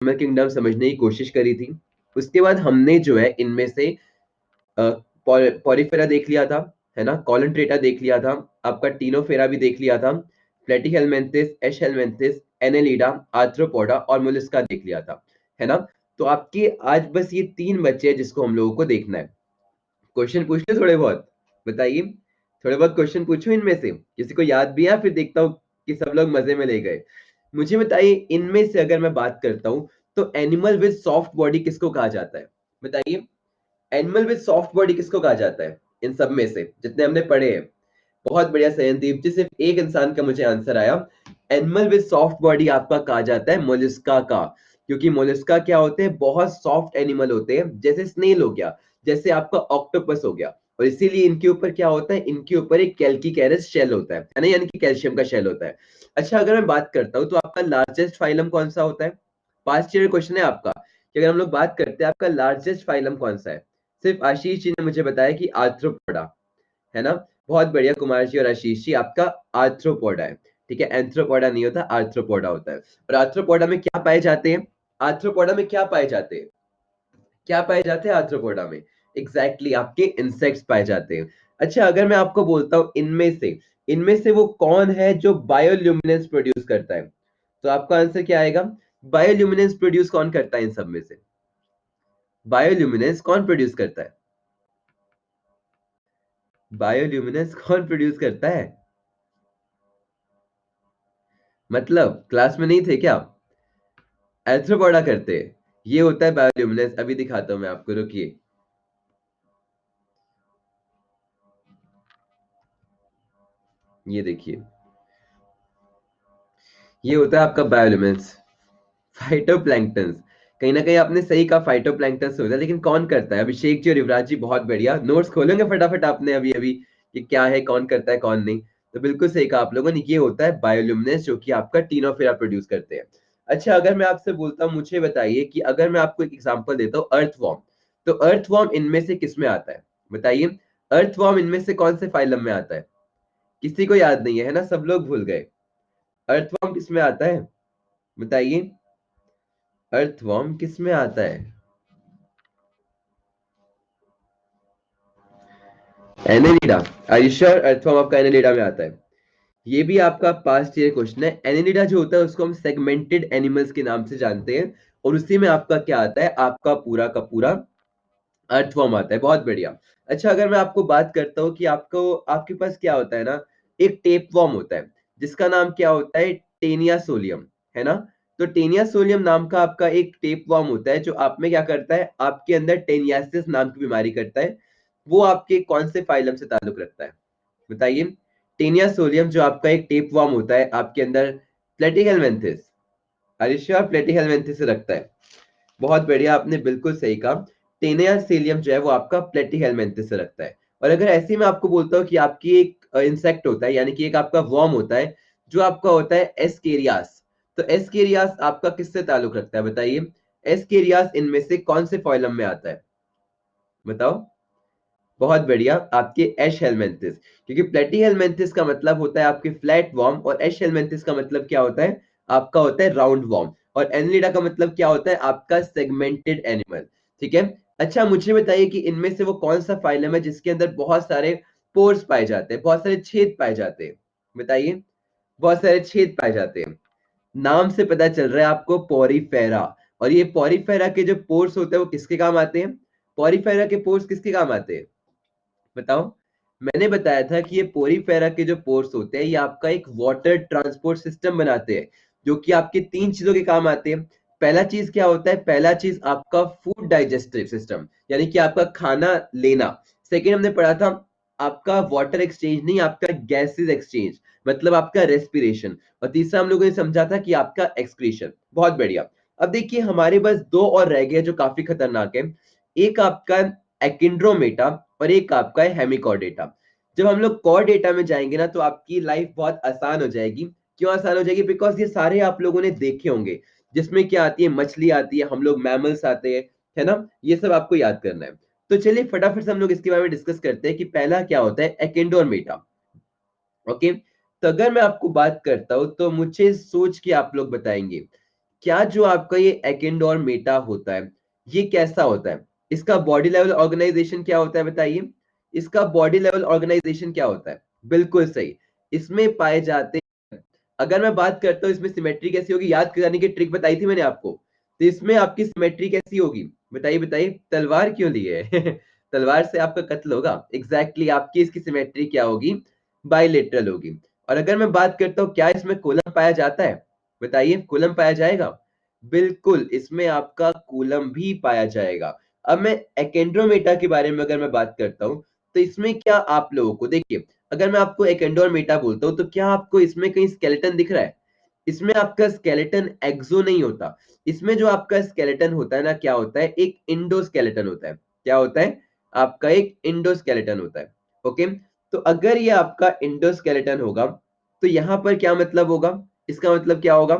Animal kingdom समझने की कोशिश करी थी। उसके बाद हमने जो है इनमें से पॉलीफेरा देख लिया था, है ना, कॉलंट्रेटा देख लिया था, आपका टीनोफेरा भी देख लिया था, प्लेटीहेलमिन्थिस, एशहेलमिन्थिस, एनेलिडा, आर्थ्रोपोडा और मोलस्का देख लिया था, है ना। तो आपके आज बस ये 3 बच्चे हैं जिसको हम लोगों को देखना है। क्वेश्चन पूछ ले थोड़े बहुत, बताइए। थोड़े बहुत क्वेश्चन पूछो इनमें से, किसी को याद भी है, फिर देखता हूँ कि सब लोग मजे में ले गए। मुझे बताइए इनमें से अगर मैं बात करता हूँ तो एनिमल विद सॉफ्ट बॉडी किसको कहा जाता है, बताइए। एनिमल विद सॉफ्ट बॉडी किसको कहा जाता है इन सब में से जितने हमने पढ़े हैं? बहुत बढ़िया सयनदीप जी, सिर्फ एक इंसान का मुझे आंसर आया। एनिमल विद सॉफ्ट बॉडी आपका कहा जाता है मोलस्का का, क्योंकि मोलस्का क्या होते हैं, बहुत सॉफ्ट एनिमल होते हैं, जैसे स्नेल हो गया, जैसे आपका ऑक्टोपस हो गया, और इसीलिए इनके ऊपर क्या होता है, इनके ऊपर एक कैल्किकैरस शेल होता है ना, यानी कि कैल्शियम का शेल होता है। अच्छा, अगर मैं बात करता हूँ तो आपका लार्जेस्ट फाइलम कौन सा होता है? पास्ट ईयर क्वेश्चन है आपका कि अगर हम लोग बात करते हैं आपका लार्जेस्ट फाइलम कौन सा है, सिर्फ आशीष जी ने मुझे बताया कि आर्थ्रोपोडा, है ना। बहुत बढ़िया कुमार जी और आशीष जी, आपका आर्थ्रोपोडा है। ठीक है, एंथ्रोपोडा नहीं होता, आर्थ्रोपोडा होता है। और आर्थ्रोपोडा में क्या पाए जाते हैं? आर्थ्रोपोडा में क्या पाए जाते हैं? क्या पाए जाते हैं आर्थ्रोपोडा में? एग्जैक्टली आपके इंसेक्ट्स पाए जाते हैं। अच्छा, अगर मैं आपको बोलता हूं इनमें से वो कौन है जो बायोल्यूमिनेंस प्रोड्यूस करता है, तो आपका आंसर क्या आएगा? बायोल्यूमिनेंस प्रोड्यूस कौन करता है इन सब में से? बायोल्यूमिनेंस कौन प्रोड्यूस करता है? बायोल्यूमिनेंस कौन प्रोड्यूस करता है? मतलब क्लास में नहीं थे क्या? एंथ्रोपोडा करते हैं। ये होता है बायोल्यूमिनेंस। अभी दिखाता हूं मैं आपको, रुकिए। ये देखिए, ये होता है आपका बायोल्यूमिनेंस, फाइटोप्लैंक्टन। कहीं ना कहीं आपने सही कहा, फाइटोप्लैंक्टन होता है, लेकिन कौन करता है? अभिषेक जी और युवराज जी, बहुत बढ़िया। नोट्स खोलेंगे फटाफट आपने अभी अभी कि क्या है, कौन करता है कौन नहीं। तो बिल्कुल सही कहा आप लोगों ने, ये होता है बायोल्यूमिनेंस जो कि आपका टीनोफेरा प्रोड्यूस करते हैं। अच्छा, अगर मैं आपसे बोलता हूँ, मुझे बताइए कि अगर मैं आपको एक एग्जांपल देता हूँ, अर्थवॉर्म, तो अर्थवॉर्म इनमें से किस में आता है, बताइए। अर्थवॉर्म इनमें से कौन से फाइलम में आता है? किसी को याद नहीं है ना, सब लोग भूल गए। अर्थवॉर्म किस में आता है, बताइए। अर्थवॉर्म किस में आता है? Annelida. Are you sure earthworm आपका एनेलिडा में आता है? ये भी आपका पास्ट ईयर क्वेश्चन है। एनेलिडा जो होता है उसको हम सेगमेंटेड एनिमल्स के नाम से जानते हैं, और उसी में आपका क्या आता है, आपका पूरा का पूरा अर्थवॉर्म आता है। बहुत बढ़िया। अच्छा, अगर मैं आपको बात करता हूँ कि आपको, आपके पास क्या होता है ना, एक टेप वॉर्म होता है जिसका नाम क्या होता है, टेनिया सोलियम, है ना। तो टेनिया सोलियम नाम का आपका एक टेप वॉर्म होता है जो आप में क्या करता है, आपके अंदर टेनियासिस नाम की बीमारी करता है। वो आपके कौन से फाइलम से ताल्लुक रखता है, बताइए। टेनिया सोलियम जो आपका एक टेप वॉर्म होता है आपके अंदर, प्लेटिहेलमिन्थिस, अरिशिया प्लेटिहेलमिन्थिस से रखता है। बहुत बढ़िया, आपने बिल्कुल सही कहा। टेनिया सेलियम जो है वो आपका प्लेटिहेलमिन्थिस से रखता है। और अगर ऐसे ही मैं आपको बोलता हूँ कि आपकी एक इंसेक्ट होता है, यानी कि एक आपका वर्म होता है जो आपका होता है एस्केरियास, तो एस्केरियास आपका किससे ताल्लुक रखता है, बताइए। एस्केरियास इनमें से कौन से फॉइलम में आता है, बताओ। बहुत बढ़िया, आपके एश हेलमेंथिस, क्योंकि प्लेटी हेलमेंथिस का मतलब होता है आपके फ्लैट वॉर्म, और एश हेलमेंथिस का मतलब क्या होता है, आपका होता है राउंड वॉर्म, और एनलिडा का मतलब क्या होता है, आपका सेगमेंटेड एनिमल। ठीक है। अच्छा, मुझे बताइए कि इनमें से वो कौन सा फाइलम है जिसके अंदर बहुत सारे पोर्स पाए जाते हैं, बहुत सारे छेद पाए जाते हैं, बताइए। बहुत सारे छेद पाए जाते हैं। नाम से पता चल रहा है आपको, पोरीफेरा। और ये पोरीफेरा के जो पोर्स होते हैं वो किसके काम आते हैं? पोरीफेरा के पोर्स किसके काम आते हैं, बताओ। मैंने बताया था कि ये पोरीफेरा के जो पोर्स होते हैं ये आपका एक वाटर ट्रांसपोर्ट सिस्टम बनाते हैं, जो कि आपके 3 चीजों के काम आते हैं। पहला चीज क्या होता है, पहला चीज आपका फूड डाइजेस्टिव सिस्टम, यानी कि आपका खाना लेना। सेकेंड हमने पढ़ा था आपका वाटर एक्सचेंज नहीं, आपका गैसेस एक्सचेंज, मतलब आपका रेस्पिरेशन। और तीसरा हम लोगों ने समझा था कि आपका एक्सक्रीशन। बहुत बढ़िया। अब देखिए हमारे पास 2 और रह गए जो काफी खतरनाक है। एक आपका एकिंड्रोमेटा और एक आपका है हेमिकॉर्डेटा। जब हम लोग कॉर्डेटा में जाएंगे ना तो आपकी लाइफ बहुत आसान हो जाएगी। क्यों आसान हो जाएगी? बिकॉज ये सारे आप लोगों ने देखे होंगे, जिसमें क्या आती है, मछली आती है, हम लोग मैमल्स आते हैं, है ना। ये सब आपको याद करना है। तो चलिए फटाफट से हम लोग इसके बारे में डिस्कस करते हैं कि पहला क्या होता है, एकिंडोमेटा। ओके, तो अगर मैं आपको बात करता हूं तो मुझे सोच के आप लोग बताएंगे क्या जो आपका ये एकेंडोर्मेटा होता है ये कैसा होता है, इसका बॉडी लेवल ऑर्गेनाइजेशन क्या होता है बताइए, इसका बॉडी लेवल ऑर्गेनाइजेशन क्या होता है? बिल्कुल सही, इसमें पाए जाते हैं। अगर मैं बात करता हूँ इसमें सिमेट्री कैसी होगी, याद कराने की ट्रिक बताई थी मैंने आपको, तो इसमें आपकी सिमेट्री कैसी होगी बताइए बताइए, तलवार क्यों ली है तलवार से आपका कत्ल होगा, एग्जैक्टली आपकी इसकी सिमेट्री क्या होगी, बाइलेटरल होगी। और अगर मैं बात करता हूँ क्या इसमें कूलम पाया जाता है, बताइए कूलम पाया जाएगा, बिल्कुल इसमें आपका कूलम भी पाया जाएगा। अब मैं एकेंड्रोमेटा के बारे में अगर मैं बात करता हूँ, तो इसमें क्या आप लोगों को देखिए, अगर मैं आपको एकेंडोर्मेटा बोलता हूँ तो क्या आपको इसमें कहीं स्केलेटन दिख रहा है? इसमें आपका स्केलेटन एक्सो नहीं होता, इसमें जो आपका स्केलेटन होता है ना, क्या होता है, एक इंडोस्केलेटन होता है। क्या होता है? आपका एक इंडोस्केलेटन होता है। ओके, तो अगर ये आपका इंडोस्केलेटन होगा तो यहाँ पर क्या मतलब होगा, इसका मतलब क्या होगा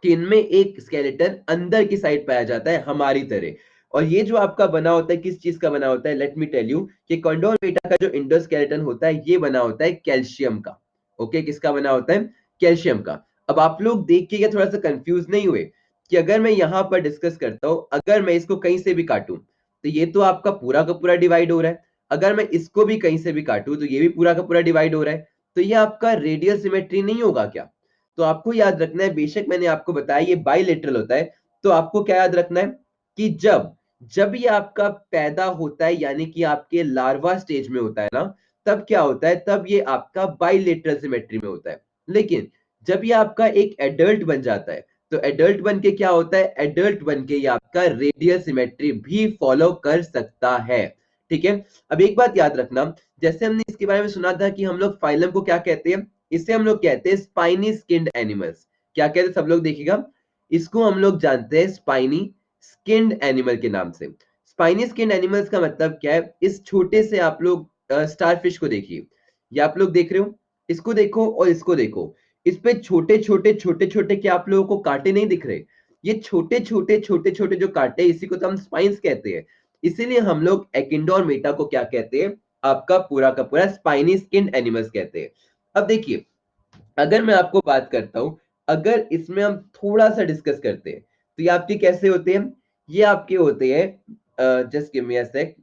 कि इनमें एक स्केलेटन अंदर की साइड पाया जाता है हमारी तरह। और ये जो आपका बना होता है किस चीज का बना होता है, लेट मी टेल यू कि कॉन्डोरमेटा का जो इंडोस्केलेटन होता है ये बना होता है कैल्शियम का। ओके, किसका बना होता है? कैल्शियम का। अब आप लोग देख के क्या थोड़ा सा कंफ्यूज नहीं हुए कि अगर मैं यहाँ पर डिस्कस करता हूँ, अगर मैं इसको कहीं से भी काटूं तो ये तो आपका पूरा का पूरा डिवाइड हो रहा है, अगर मैं इसको भी कहीं से भी काटूं तो ये भी पूरा का पूरा डिवाइड हो रहा है, तो ये आपका रेडियल सिमेट्री नहीं होगा क्या? तो आपको याद रखना है, बेशक मैंने आपको बताया ये बाइलेटरल होता है, तो आपको क्या याद रखना है कि जब जब ये आपका पैदा होता है यानी कि आपके लार्वा स्टेज में होता है ना, तब क्या होता है, तब ये आपका बाइलेटरल सिमेट्री में होता है। लेकिन जब ये आपका एक एडल्ट बन जाता है तो एडल्ट बन के क्या होता है, एडल्ट बन के ये आपका रेडियल सिमेट्री भी फॉलो कर सकता है। ठीक है, अब एक बात याद रखना, जैसे हमने इसके बारे में सुना था कि हम लोग फाइलम को क्या कहते हैं, इसे हम लोग कहते हैं स्पाइनी स्किन्ड एनिमल्स। क्या कहते हैं सब लोग देखिएगा, इसको हम लोग जानते हैं स्पाइनी स्किन्ड एनिमल के नाम से। स्पाइनी स्किन्ड एनिमल्स का मतलब क्या है, इस छोटे से आप लोग स्टारफिश को देखिए, ये आप लोग देख रहे हो, इसको देखो और इसको देखो, इस पे छोटे छोटे छोटे छोटे क्या आप लोगों को कांटे नहीं दिख रहे? ये छोटे छोटे छोटे छोटे जो कांटे, इसी को तो हम स्पाइंस कहते हैं। इसीलिए हम लोग एकिंडोर्मेटा को क्या कहते हैं, आपका पूरा का पूरा स्पाइनी स्किन्ड एनिमल्स कहते हैं। अब देखिए, अगर मैं आपको बात करता हूं, अगर इसमें हम थोड़ा सा डिस्कस करते हैं तो ये आपके कैसे होते हैं, ये आपके होते हैं, जस्ट गिव मी अ सेक,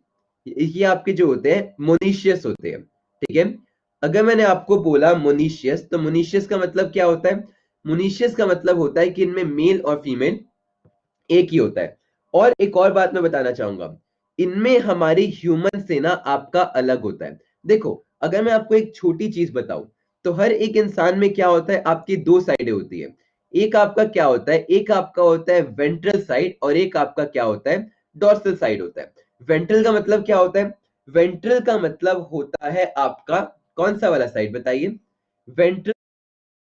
ये आपके जो होते हैं मोनीशियस होते हैं। ठीक है, अगर मैंने आपको बोला मोनीशियस, तो मोनीशियस का मतलब क्या होता है, मोनीशियस का मतलब होता है कि इनमें मेल और फीमेल एक ही होता है। और एक और बात मैं बताना चाहूंगा, इनमें हमारी ह्यूमन से ना आपका अलग होता है। देखो, अगर मैं आपको एक छोटी चीज बताऊं, तो हर एक इंसान में क्या होता है, आपकी दो साइडें होती है। एक आपका क्या होता है, एक आपका होता है वेंट्रल साइड और एक आपका क्या होता है, डॉर्सल साइड होता है। वेंट्रल का मतलब क्या होता है, वेंट्रल का मतलब होता है आपका कौन सा वाला साइड बताइए, वेंट्रल।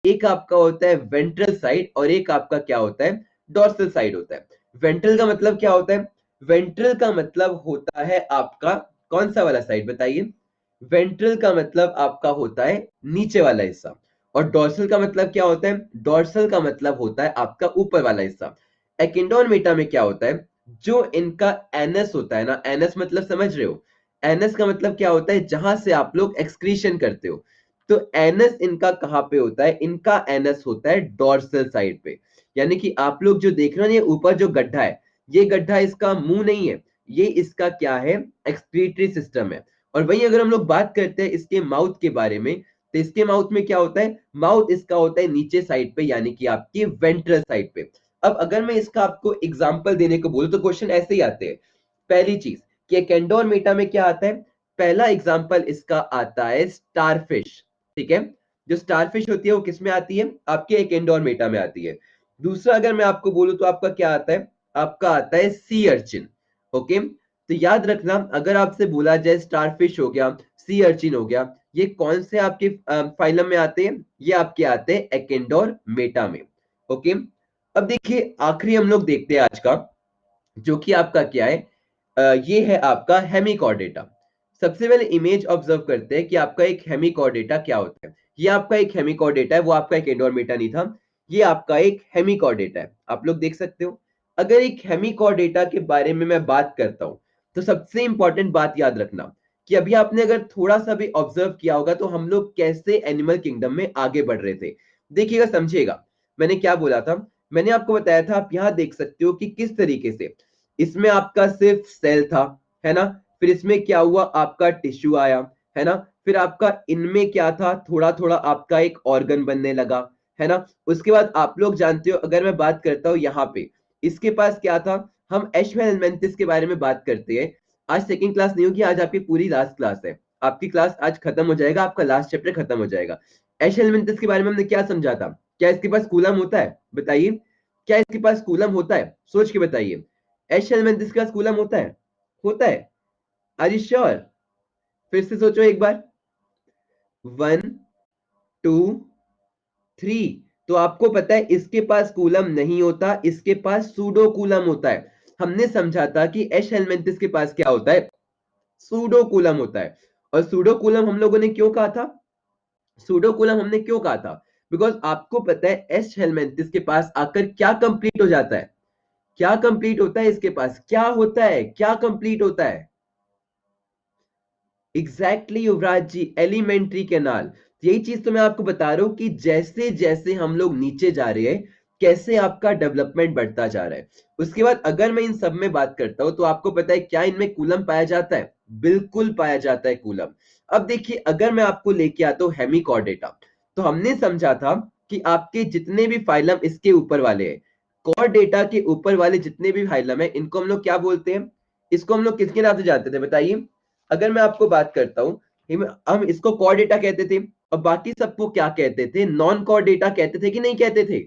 एक आपका होता है वेंट्रल साइड और एक आपका क्या होता है, डॉर्सल साइड होता है। वेंट्रल का मतलब क्या होता है, वेंट्रल का मतलब होता है आपका कौन सा वाला साइड बताइए, वेंट्रल का मतलब आपका होता है नीचे वाला हिस्सा। और डॉर्सल का मतलब क्या होता है, डॉर्सल का मतलब होता है आपका ऊपर वाला हिस्सा। एकिंडोर्मेटा में क्या होता है, जो इनका एनस होता है ना, एनस मतलब समझ रहे हो, एनस का मतलब क्या होता है, जहां से आप लोग एक्सक्रीशन करते हो। तो एनस इनका कहाँ पे होता है, इनका एनस होता है डॉर्सल साइड पे। यानी कि आप लोग जो देख रहे हो ना, ये ऊपर जो गड्ढा है, ये गड्ढा इसका मुंह नहीं है, ये इसका क्या है, एक्सक्रीटरी सिस्टम है। और वहीं अगर हम लोग बात करते हैं इसके माउथ के बारे में, तो इसके माउथ में क्या होता है, माउथ इसका होता है नीचे साइड पे, यानी कि आपकी वेंट्रल साइड पे। अब अगर मैं इसका आपको एग्जांपल देने को बोलूं तो क्वेश्चन ऐसे ही आते हैं। पहली चीज कि कैंडोरमेटा में क्या आता है, पहला एग्जांपल इसका आता है स्टारफिश। ठीक है, जो स्टारफिश होती है वो किस में आती है, आपके एकेंडोर्मेटा में आती है। दूसरा अगर मैं आपको बोलूं तो आपका क्या आता है, आपका आता है सी अर्चिन। ओके, तो याद रखना, अगर आपसे बोला जाए स्टारफिश हो गया, सी अर्चिन हो गया, ये कौन से आपके फाइलम में आते हैं, ये आपके आते हैं एकेंडोर्मेटा में। ओके, अब देखिए आखिरी हम लोग देखते हैं आज का, जो कि आपका क्या है, ये है आपका हेमिकॉर्डेटा। सबसे पहले इमेज ऑब्जर्व करते हैं कि आपका एक हेमिकॉर्डेटा क्या होता है। ये आपका एक हेमिकॉर्डेटा है, वो आपका एक एंडोर्मेटा नहीं था, ये आपका एक हेमिकॉर्डेटा है, आप लोग देख सकते हो। अगर एक हेमिकॉर्डेटा के बारे में मैं बात करता हूं, तो सबसे इंपॉर्टेंट बात याद रखना कि अभी आपने अगर थोड़ा सा भी ऑब्जर्व किया होगा तो हम लोग कैसे एनिमल किंगडम में आगे बढ़ रहे थे। देखिएगा, समझिएगा, मैंने क्या बोला था मैंने आपको बताया था, आप यहाँ देख सकते हो कि किस तरीके से इसमें आपका सिर्फ सेल था, है ना, फिर इसमें क्या हुआ, आपका टिश्यू आया, है ना, फिर आपका इनमें क्या था, थोड़ा थोड़ा आपका एक ऑर्गन बनने लगा, है ना। उसके बाद आप लोग जानते हो, अगर मैं बात करता हूँ यहाँ पे, इसके पास क्या था, हम एच हेलमिंथेस के बारे में बात करते हैं। आज सेकंड क्लास नहीं होगी, आज आपकी पूरी लास्ट क्लास है, आपकी क्लास आज खत्म हो जाएगा, आपका लास्ट चैप्टर खत्म हो जाएगा। एच हेलमिंथेस के बारे में हमने क्या समझा था, क्या इसके पास कूलम होता है, बताइए, क्या इसके पास कूलम होता है, सोच के बताइए। एच हेलमिंथेस के पास कूलम होता है, होता है, आर यू श्योर? फिर से सोचो एक बार, 1 2 3। तो आपको पता है इसके पास कूलम नहीं होता, इसके पास सूडो कूलम होता है। हमने समझा था कि एच हेलमिंथेस के पास क्या होता है, सूडो कूलम होता है। और सूडो कूलम हम लोगों ने क्यों कहा था, सूडो कूलम हमने क्यों कहा था, बिकॉज आपको पता है एच हेलमिंथेस के पास आकर क्या कंप्लीट हो जाता है, क्या कंप्लीट होता है इसके पास, क्या होता है, क्या कंप्लीट होता है, एग्जैक्टली युवराज जी, एलिमेंट्री कैनाल। यही चीज तो मैं आपको बता रहा हूं कि जैसे जैसे हम लोग नीचे जा रहे हैं, कैसे आपका डेवलपमेंट बढ़ता जा रहा है। उसके बाद अगर मैं इन सब में बात करता हूं, तो आपको पता है क्या इनमें कूलम पाया जाता है, बिल्कुल पाया जाता है कूलम। अब देखिए, अगर मैं आपको लेके आता हूं हेमिकॉर्डेटा, तो हमने समझा था कि आपके जितने भी फाइलम इसके ऊपर वाले हैं, कॉर्डेटा के ऊपर वाले जितने भी फाइलम है, इनको हम लोग क्या बोलते हैं, इसको हम लोग किसके नाम से जानते थे, बताइए। अगर मैं आपको बात करता हूं, हम इसको कॉर डेटा कहते थे, और बाकी सबको क्या कहते थे, नॉन कॉर डेटा कहते थे कि नहीं कहते थे।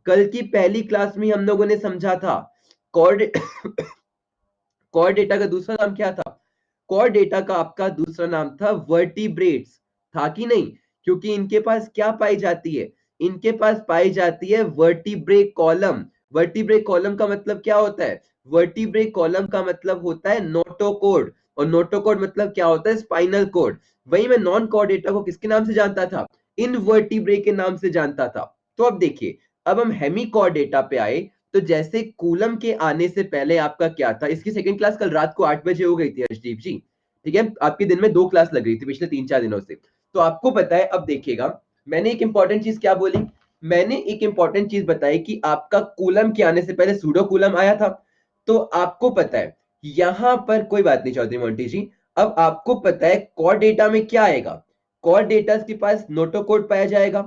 कल की पहली क्लास में हम लोगों ने समझा था, कॉर कॉर डेटा का दूसरा नाम क्या था, कॉर डेटा का आपका दूसरा नाम था वर्टिब्रेट्स, था कि नहीं, क्योंकि इनके पास क्या पाई जाती है, इनके पास पाई जाती है वर्टिब्रे कॉलम। वर्टिब्रे कॉलम का मतलब क्या होता है, वर्टिब्रे कॉलम का मतलब होता है नोटोकोड, और नोटोकोड मतलब क्या होता है, स्पाइनल कोड। वही मैं नॉन कॉर डेटा को किसके नाम से जानता था, इनवर्टिब्रे के नाम से जानता था। तो अब देखिए, अब हम हेमिकॉर डेटा पे आए, तो जैसे कूलम के आने से पहले आपका क्या था, इसकी सेकंड क्लास कल रात को 8 बजे हो गई थी हर्षदीप जी, ठीक है, आपके दिन में 2 क्लास लग रही थी पिछले 3-4 दिनों से। तो आपको पता है, अब देखिएगा, मैंने एक इंपॉर्टेंट चीज क्या बोली, मैंने एक इंपॉर्टेंट चीज बताई कि आपका कूलम के आने से पहले सूडो कूलम आया था। तो आपको पता है, यहां पर कोई बात नहीं चौधरी मोंटी जी, अब आपको पता है कॉर डेटा में क्या आएगा, कॉर डेटा के पास नोटो कोड पाया जाएगा।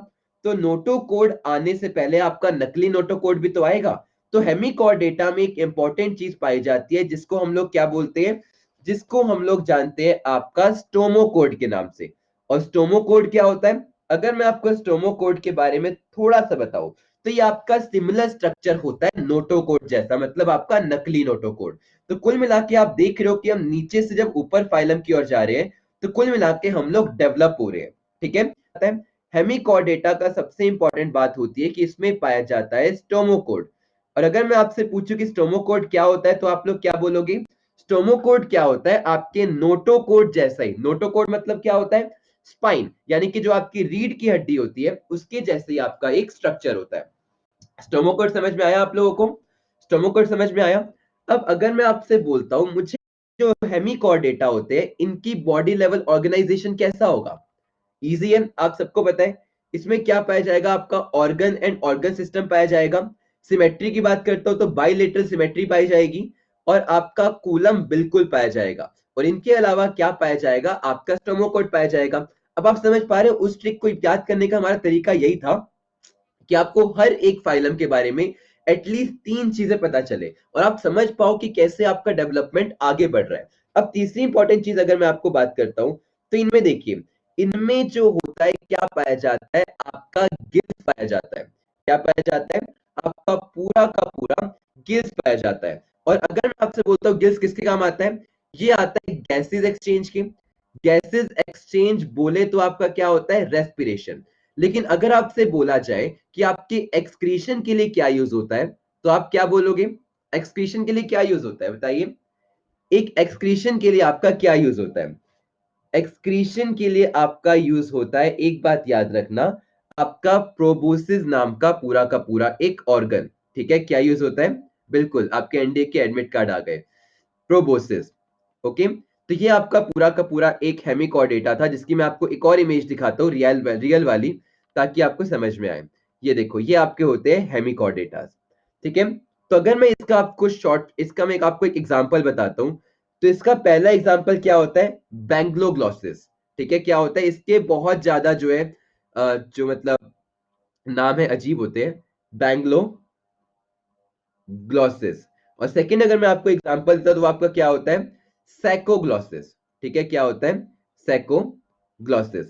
तो नोटो कोड आने से पहले आपका नकली नोटो कोड भी तो आएगा। तो हेमिकॉर डेटा में एक इंपॉर्टेंट चीज पाई जाती है, जिसको हम लोग क्या बोलते हैं, जिसको हम लोग जानते हैं आपका स्टोमो कोड के नाम से। और स्टोमो कोड क्या होता है, अगर मैं आपको स्टोमो कोड के बारे में थोड़ा सा बताऊं, तो ये आपका सिमिलर स्ट्रक्चर होता है नोटो कोड जैसा, मतलब आपका नकली नोटो कोड। तो कुल मिला के आप देख रहे हो कि हम नीचे से जब ऊपर फाइलम की ओर जा रहे हैं, तो कुल मिला के हम लोग डेवलप हो रहे हैं, ठीक है। हेमिकॉर डेटा का सबसे इंपॉर्टेंट बात होती है कि इसमें पाया जाता है स्टोमो कोड। और अगर मैं आपसे पूछूं कि स्टोमो कोड क्या होता है, तो आप लोग क्या बोलोगे, स्टोमो कोड क्या होता है, आपके नोटो कोड जैसा ही। नोटो कोड मतलब क्या होता है, स्पाइन, यानी कि जो आपकी रीढ़ की हड्डी होती है उसके जैसे ही आपका एक स्ट्रक्चर होता है। स्टोमो कोड समझ में आया आप लोगों को, स्टोमो कोड समझ में आया। अब अगर मैं आपसे बोलता हूं, मुझे जो हेमिकॉर डेटा होते हैं, इनकी बॉडी लेवल ऑर्गेनाइजेशन कैसा होगा, इजी है, आप सबको पता है। इसमें क्या पाया जाएगा, आपका ऑर्गन एंड ऑर्गन सिस्टम पाया जाएगा। सिमेट्री की बात करता हूं तो बाइलेटरल सिमेट्री पाई जाएगी, और आपका कूलम बिल्कुल पाया जाएगा। और इनके अलावा क्या पाया जाएगा, आपका स्टोमोकोड पाया जाएगा। अब आप समझ पा रहे हो, उस ट्रिक को याद करने का हमारा तरीका यही था कि आपको हर एक फाइलम के बारे में एटलीस्ट 3 चीजें पता चले, और आप समझ पाओ कि कैसे आपका डेवलपमेंट आगे बढ़ रहा है। अब तीसरी इंपॉर्टेंट चीज अगर मैं आपको बात करता हूं, तो इनमें देखिए, इनमें जो होता है क्या पाया जाता है, आपका गिल्स पाया जाता है। क्या पाया जाता है, आपका पूरा का पूरा गिल्स पाया जाता है। और अगर मैं आपसे बोलता हूँ गिल्स किसके काम आता है, ये आता है गैसेज एक्सचेंज के। गैसेज एक्सचेंज बोले तो आपका क्या होता है, रेस्पिरेशन। लेकिन अगर आपसे बोला जाए कि आपके एक्सक्रीशन के लिए क्या यूज होता है, तो आप क्या बोलोगे, एक्सक्रीशन के लिए क्या यूज होता है, बताइए। एक एक्सक्रीशन के लिए आपका क्या यूज होता है, एक्सक्रीशन के लिए आपका यूज होता है, एक बात याद रखना, आपका प्रोबोसिस नाम का पूरा एक ऑर्गन, ठीक है, क्या यूज होता है, बिल्कुल आपके एनडीए के एडमिट कार्ड आ गए, प्रोबोसिस। ओके, तो ये आपका पूरा का पूरा एक हेमिकॉर्ड डेटा था, जिसकी मैं आपको एक और इमेज दिखाता हूँ, रियल वाली, ताकि आपको समझ में आए। ये देखो, ये आपके होते हैं हेमिकॉर्डेटास, ठीक है। तो अगर मैं इसका आपको इसका मैं आपको एक एग्जांपल बताता हूँ, तो इसका पहला एग्जांपल क्या होता है, बैंगलोग्लोसिस, ठीक है। क्या होता है, इसके बहुत ज्यादा जो है जो मतलब नाम है अजीब होते हैं, बैंगलोग्लोसिस। और सेकंड अगर मैं आपको एग्जांपल देता तो वो आपका क्या होता है, सैकोग्लोसिस, ठीक है। क्या होता है, सैकोग्लोसिस।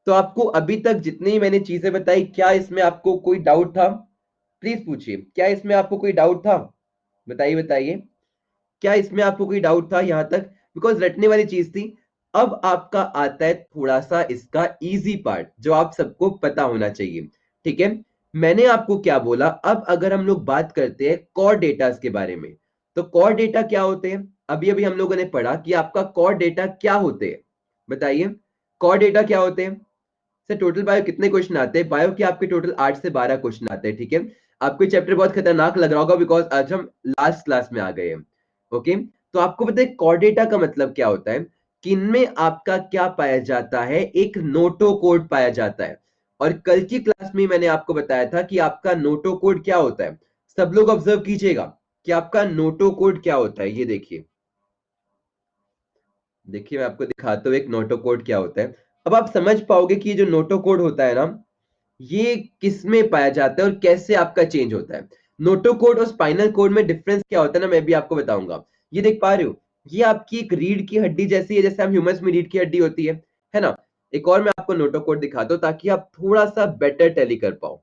तो आपको अभी तक जितनी ही मैंने चीजें बताई, क्या इसमें आपको कोई डाउट था? प्लीज पूछिए, क्या इसमें आपको कोई डाउट था? बताइए बताइए, क्या इसमें आपको कोई डाउट था यहां तक? बिकॉज रटने वाली चीज थी। अब आपका आता है थोड़ा सा इसका इजी पार्ट, जो आप सबको पता होना चाहिए, ठीक है। मैंने आपको क्या बोला, अब अगर हम लोग बात करते हैं कॉर डेटा के बारे में, तो कॉर डेटा क्या होते हैं? अभी अभी हम लोगों ने पढ़ा कि आपका कॉर डेटा क्या होते हैं। बताइए, कॉर डेटा क्या होते हैं? सर टोटल बायो कितने क्वेश्चन आते हैं? बायो के आपके टोटल 8 से 12 क्वेश्चन आते हैं, ठीक है। आपको चैप्टर बहुत खतरनाक लग रहा होगा बिकॉज आज हम लास्ट क्लास में आ गए हैं, ओके। तो आपको पता है कॉर्डेटा का मतलब क्या होता है, कि इनमें आपका क्या पाया जाता है, एक नोटो कोड पाया जाता है। और कल की क्लास में मैंने आपको बताया था कि आपका नोटो कोड क्या होता है। सब लोग ऑब्जर्व कीजिएगा कि आपका नोटो कोड क्या होता है। ये देखिए, देखिए मैं आपको दिखाता हूँ एक नोटो कोड क्या होता है। अब आप समझ पाओगे कि ये जो नोटो कोड होता है ना, ये किस में पाया जाता है और कैसे आपका चेंज होता है। नोटो कोड और स्पाइनल कोड में डिफरेंस क्या होता है ना, मैं भी आपको बताऊंगा। ये देख पा रहे हो, ये आपकी एक रीढ़ की हड्डी जैसी है, जैसे हम ह्यूमंस में रीढ़ की हड्डी होती है ना। एक और मैं आपको नोटो कोड दिखाता हूं ताकि आप थोड़ा सा बेटर टैली कर पाओ,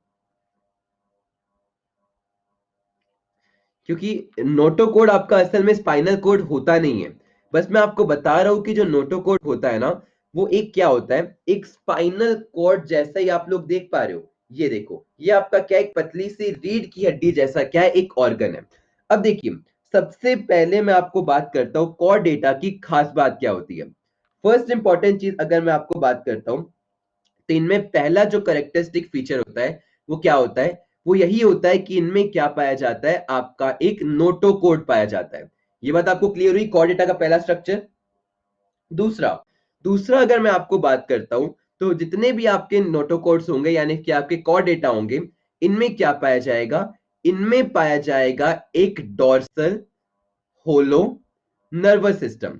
क्योंकि नोटो कोड आपका असल में स्पाइनल कोड होता नहीं है। बस मैं आपको बता रहा हूं कि जो नोटो कोड होता है ना, वो एक क्या होता है, एक स्पाइनल कोड जैसा ही आप लोग देख पा रहे हो। ये देखो, ये आपका क्या, एक पतली सी रीढ़ की हड्डी जैसा क्या है, एक ऑर्गन है। अब देखिए, सबसे पहले मैं आपको बात करता हूँ कॉर डेटा की खास बात क्या होती है। फर्स्ट इंपॉर्टेंट चीज अगर मैं आपको बात करता हूँ, तो इनमें पहला जो करेक्टरिस्टिक फीचर होता है वो क्या होता है, वो यही होता है कि इनमें क्या पाया जाता है, आपका एक नोटो कोड पाया जाता है। ये बात आपको क्लियर हुई, कॉर्ड डेटा का पहला स्ट्रक्चर। दूसरा दूसरा अगर मैं आपको बात करता हूं, तो जितने भी आपके नोटो कोड्स होंगे यानी कि आपके कॉर्ड डेटा होंगे, इनमें क्या पाया जाएगा, इनमें पाया जाएगा एक डोर्सल होलो नर्वस सिस्टम।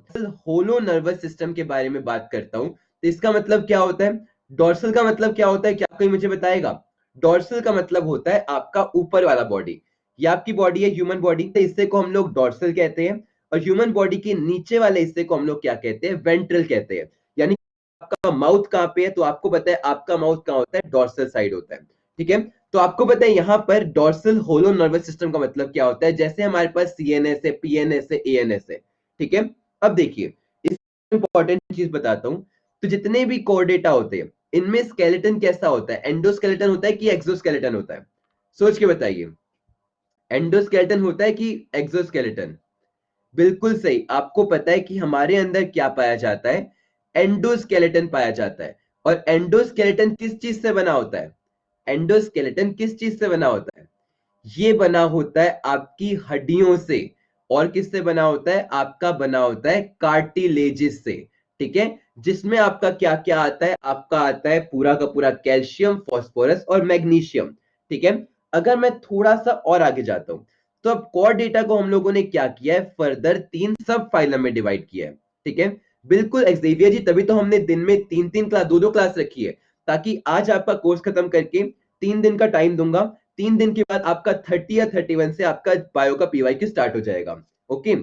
होलो नर्वस सिस्टम के बारे में बात करता हूं, तो इसका मतलब क्या होता है, डोर्सल का मतलब क्या होता है, क्या कोई मुझे बताएगा? डोर्सल का मतलब होता है आपका ऊपर वाला बॉडी। ये आपकी बॉडी है, ह्यूमन बॉडी, तो इससे को हम लोग डोर्सल कहते हैं। और ह्यूमन बॉडी के नीचे वाले हिस्से को हम लोग क्या कहते हैं, वेंट्रल कहते हैं। यानी आपका माउथ कहां पे है, तो आपको पता है आपका माउथ कहां होता है, डोर्सल साइड होता है, ठीक है। तो आपको पता है यहाँ पर डोर्सल होलो नर्वस सिस्टम का मतलब क्या होता है, जैसे हमारे पास सीएनएस है, पीएनएस है, एएनएस है, ठीक है। अब देखिए, इस इंपॉर्टेंट चीज बताता हूं, तो जितने भी कोर्डेटा होते हैं, इनमें स्केलेटन कैसा होता है, एंडोस्केलेटन होता है कि एक्सोस्केलेटन होता है? सोच के बताइए, एंडोस्केलेटन होता है कि एक्सोस्केलेटन? बिल्कुल सही, आपको पता है कि हमारे अंदर क्या पाया जाता है, एंडोस्केलेटन पाया जाता है। और एंडोस्केलेटन किस चीज से बना होता है, एंडोस्केलेटन किस चीज से बना होता है, ये बना होता है आपकी हड्डियों से। और किससे बना होता है, आपका बना होता है कार्टिलेजिस से, ठीक है। जिसमें आपका क्या क्या आता है, आपका आता है पूरा का पूरा कैल्शियम, फास्फोरस और मैग्नीशियम, ठीक है। अगर मैं थोड़ा सा और आगे जाता हूं, तो अब कॉर डेटा को हम लोगों ने क्या किया है, फर्दर 3 सब फाइलम में डिवाइड किया है, ठीक है। बिल्कुल एक्सेवियर जी, तभी तो हमने दिन में 3 3 क्लास, 2 2 क्लास रखी है, ताकि आज आपका कोर्स खत्म करके 3 दिन का टाइम दूंगा, 3 दिन के बाद आपका 30 या 31 से आपका बायो का पीवाई स्टार्ट हो जाएगा, ओके।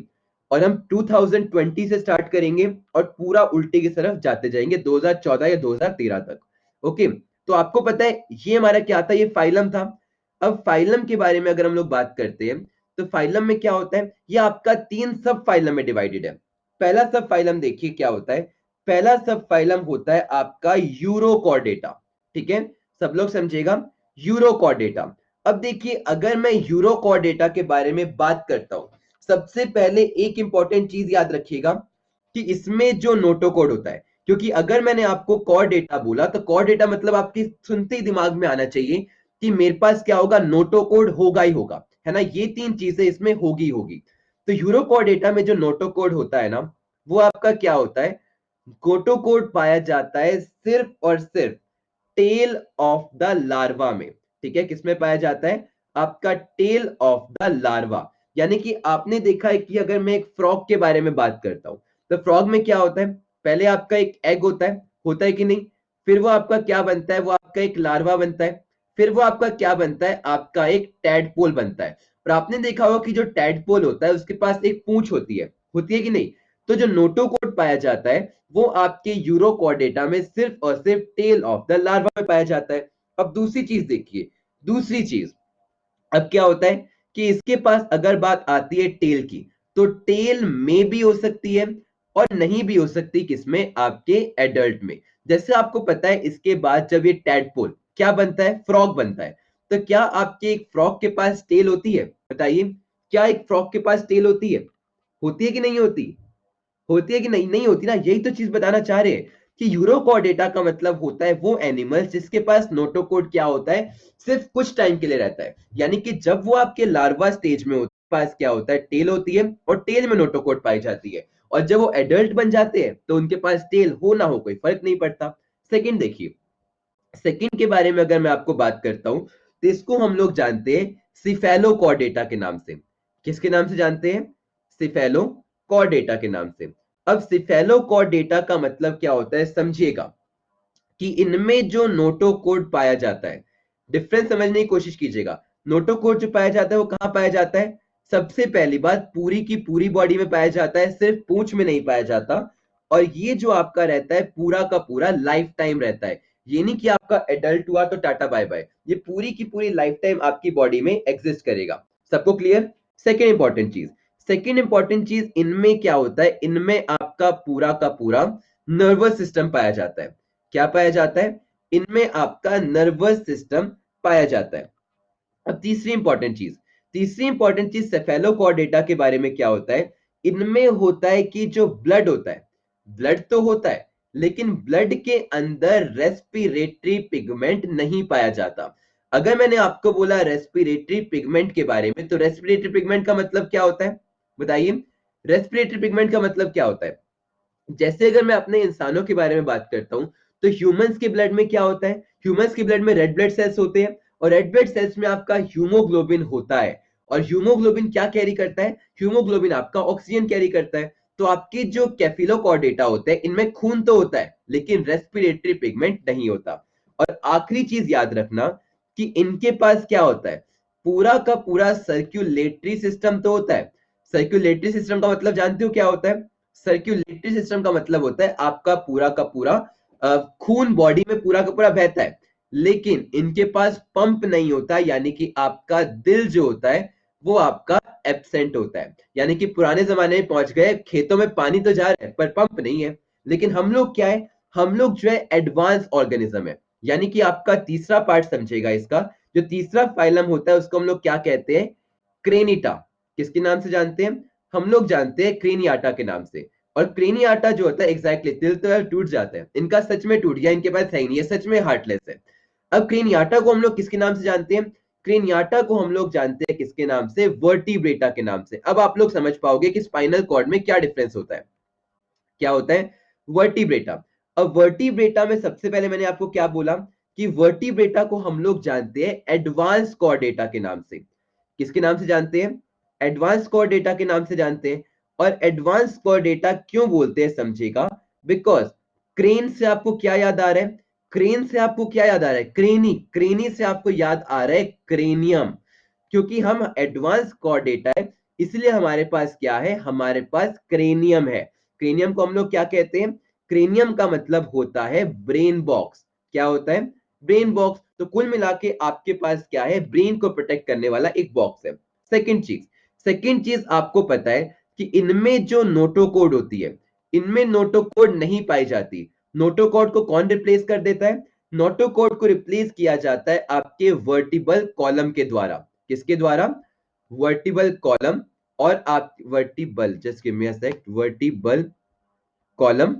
और हम 2020 से स्टार्ट करेंगे और पूरा उल्टे की तरफ जाते जाएंगे 2014 या 2013 तक, ओके। तो आपको पता है ये हमारा क्या था, ये फाइलम था। अब फाइलम के बारे में अगर हम लोग बात करते हैं, तो फाइलम में क्या होता है, ये आपका 3 सब फाइलम में डिवाइडेड है। पहला सब फाइलम देखिए क्या होता है, पहला सब फाइलम होता है आपका यूरोकॉर्डेटा, ठीक है। सब लोग समझेगा, यूरोकॉर्डेटा। अब देखिए, अगर मैं यूरोकॉर्डेटा के बारे में बात करता हूं, सबसे पहले एक इंपॉर्टेंट चीज याद रखिएगा कि इसमें जो नोटोकोड होता है, क्योंकि अगर मैंने आपको कॉर डेटा बोला, तो कॉर डेटा मतलब आपकी सुनते ही दिमाग में आना चाहिए कि मेरे पास क्या होगा, नोटोकोड होगा ही होगा, है ना। ये 3 चीजें इसमें होगी होगी। तो यूरोकॉर डेटा में जो नोटोकोड होता है ना, वो आपका क्या होता है, गोटोकोड पाया जाता है सिर्फ और सिर्फ टेल ऑफ द लार्वा में, ठीक है, किसमें पाया जाता है? आपका टेल ऑफ द लार्वा। यानी कि आपने देखा है कि अगर मैं एक फ्रॉग के बारे में बात करता हूं, तो फ्रॉग में क्या होता है? पहले आपका एक एग होता है कि नहीं? फिर वो आपका क्या बनता है? वो आपका एक लार्वा बनता है। फिर वो आपका क्या बनता है? आपका एक टैडपोल बनता है। और आपने देखा होगा कि जो टैडपोल होता है उसके पास एक पूंछ होती है कि नहीं? तो जो नोटोकॉड पाया जाता है वो आपके यूरोकॉर्डेटा में सिर्फ और सिर्फ टेल ऑफ द लार्वा में पाया जाता है। अब दूसरी चीज देखिए, दूसरी चीज, अब क्या होता है कि इसके पास अगर बात आती है टेल की, तो टेल में भी हो सकती है और नहीं भी हो सकती, किसमें? आपके एडल्ट में। जैसे आपको पता है इसके बाद जब ये टैडपोल क्या बनता है? फ्रॉग बनता है। तो क्या आपके एक फ्रॉग के पास टेल होती है? बताइए, क्या एक फ्रॉग के पास टेल होती है कि नहीं होती? होती है कि नहीं? नहीं होती ना। यही तो चीज बताना चाह रहे हैं कि यूरोकॉर्डेटा का मतलब होता है वो एनिमल जिसके पास नोटोकॉड क्या होता है? सिर्फ कुछ टाइम के लिए रहता है। यानी कि जब वो आपके लार्वा स्टेज में होता है, पास क्या होता है? टेल होती है, और टेल में नोटोकॉड पाई जाती है। और जब वो एडल्ट बन जाते हैं तो उनके पास टेल हो ना हो कोई फर्क नहीं पड़ता। सेकंड देखिए, सेकंड के बारे में अगर मैं आपको बात करता हूं, तो इसको हम लोग जानते हैं सिफेलोकॉर्डेटा के नाम से। किसके नाम से जानते हैं? सिफेलोकॉर्डेटा के नाम से। अब सिफेलोकॉर्डेटा का मतलब क्या होता है समझिएगा, कि इनमें जो नोटोकोड पाया जाता है, डिफरेंस समझने की कोशिश कीजिएगा। नोटोकोड जो पाया जाता है वो कहां पाया जाता है? सबसे पहली बात, पूरी की पूरी बॉडी में पाया जाता है, सिर्फ पूंछ में नहीं पाया जाता। और ये जो आपका रहता है पूरा का पूरा लाइफ टाइम रहता है। ये नहीं कि आपका एडल्ट हुआ तो टाटा बाय बाय, ये पूरी की पूरी लाइफ टाइम आपकी बॉडी में एग्जिस्ट करेगा। सबको क्लियर? सेकेंड इंपॉर्टेंट चीज, सेकेंड इंपॉर्टेंट चीज, इनमें क्या होता है? इनमें आपका पूरा का पूरा नर्वस सिस्टम पाया जाता है। क्या पाया जाता है? इनमें आपका नर्वस सिस्टम पाया जाता है। अब तीसरी इंपॉर्टेंट चीज सेफेलोकॉर्डेटा के बारे में क्या होता है? इनमें होता है कि जो ब्लड होता है, ब्लड तो होता है, लेकिन ब्लड के अंदर रेस्पिरेटरी पिगमेंट नहीं पाया जाता। अगर मैंने आपको बोला रेस्पिरेटरी पिगमेंट के बारे में, तो रेस्पिरेटरी पिगमेंट का मतलब क्या होता है? बताइए, रेस्पिरेटरी पिगमेंट का मतलब क्या होता है? जैसे अगर मैं अपने इंसानों के बारे में बात करता हूं, तो ह्यूमंस के ब्लड में क्या होता है? ह्यूमंस के ब्लड में रेड ब्लड सेल्स होते हैं, और रेड ब्लड सेल्स में आपका ह्यूमोग्लोबिन होता है। और ह्यूमोग्लोबिन क्या कैरी करता है? ह्यूमोग्लोबिन आपका ऑक्सीजन कैरी करता है। तो आपके जो कैफिलोकॉर्डेटा होते हैं, इनमें खून तो होता है लेकिन रेस्पिरेटरी पिगमेंट नहीं होता। और आखिरी चीज याद रखना कि इनके पास क्या होता है? पूरा का पूरा सर्क्यूलेटरी सिस्टम तो होता है। सर्क्यूलेटरी सिस्टम का मतलब जानते हो क्या होता है? सर्क्यूलेटरी सिस्टम का मतलब होता है आपका पूरा का पूरा खून बॉडी में पूरा का पूरा बहता है, लेकिन इनके पास पंप नहीं होता। यानी कि आपका दिल जो होता है वो आपका एब्सेंट होता है। यानी कि पुराने जमाने में पहुंच गए, खेतों में पानी तो जा रहा है पर पंप नहीं है। लेकिन हम लोग क्या है? हम लोग जो है एडवांस ऑर्गेनिज्म है। यानी कि आपका तीसरा पार्ट समझेगा इसका, जो तीसरा फाइलम होता है उसको हम लोग क्या कहते हैं? क्रेनिटा। किसके नाम से जानते हैं? हम लोग जानते हैं क्रेनियाटा के नाम से। और क्रेनियाटा जो होता है एग्जैक्टली दिल तो यार टूट जाता है, इनका सच में टूट गया, इनके पास है ही नहीं, है सच में हार्टलेस है। अब क्रेनियाटा को हम लोग किसके नाम से जानते हैं? क्रेनियाटा को हम लोग जानते हैं किसके नाम से? वर्टिब्रेटा के नाम से। अब आप लोग समझ पाओगे कि स्पाइनल कॉर्ड में क्या डिफरेंस होता है। क्या होता है? वर्टिब्रेटा। अब वर्टिब्रेटा में सबसे पहले मैंने आपको क्या बोला कि वर्टिब्रेटा को हम लोग जानते हैं एडवांस कॉर्डेटा के नाम से। किसके नाम से जानते हैं? एडवांस कॉर्डेटा के नाम से जानते हैं। और एडवांस कॉर्डेटा क्यों बोलते हैं समझेगा, बिकॉज क्रेन से आपको क्या याद आ रहा है? क्रेन से आपको क्या याद आ रहा है? क्रेनी, क्रेनी से आपको याद आ रहा है क्रेनियम। क्योंकि हम एडवांस कॉर्डेटा है, इसलिए हमारे पास क्या है? हमारे पास क्रेनियम है। क्रेनियम को हम लोग क्या कहते हैं? क्रेनियम का मतलब होता है ब्रेन बॉक्स। क्या होता है? Brain box. तो कुल मिला के आपके पास क्या है? ब्रेन को प्रोटेक्ट करने वाला एक बॉक्स है। सेकंड चीज आपको पता है कि इनमें जो नोटोकोड होती है, इनमें नोटोकोड नहीं पाई जाती। नोटोकोड को कौन रिप्लेस कर देता है? नोटोकोड को रिप्लेस किया जाता है आपके वर्टिबल कॉलम के द्वारा। किसके द्वारा? Vertebral column. और आप वर्टिबल, जस्ट गिव मी अ सेक, वर्टिबल कॉलम।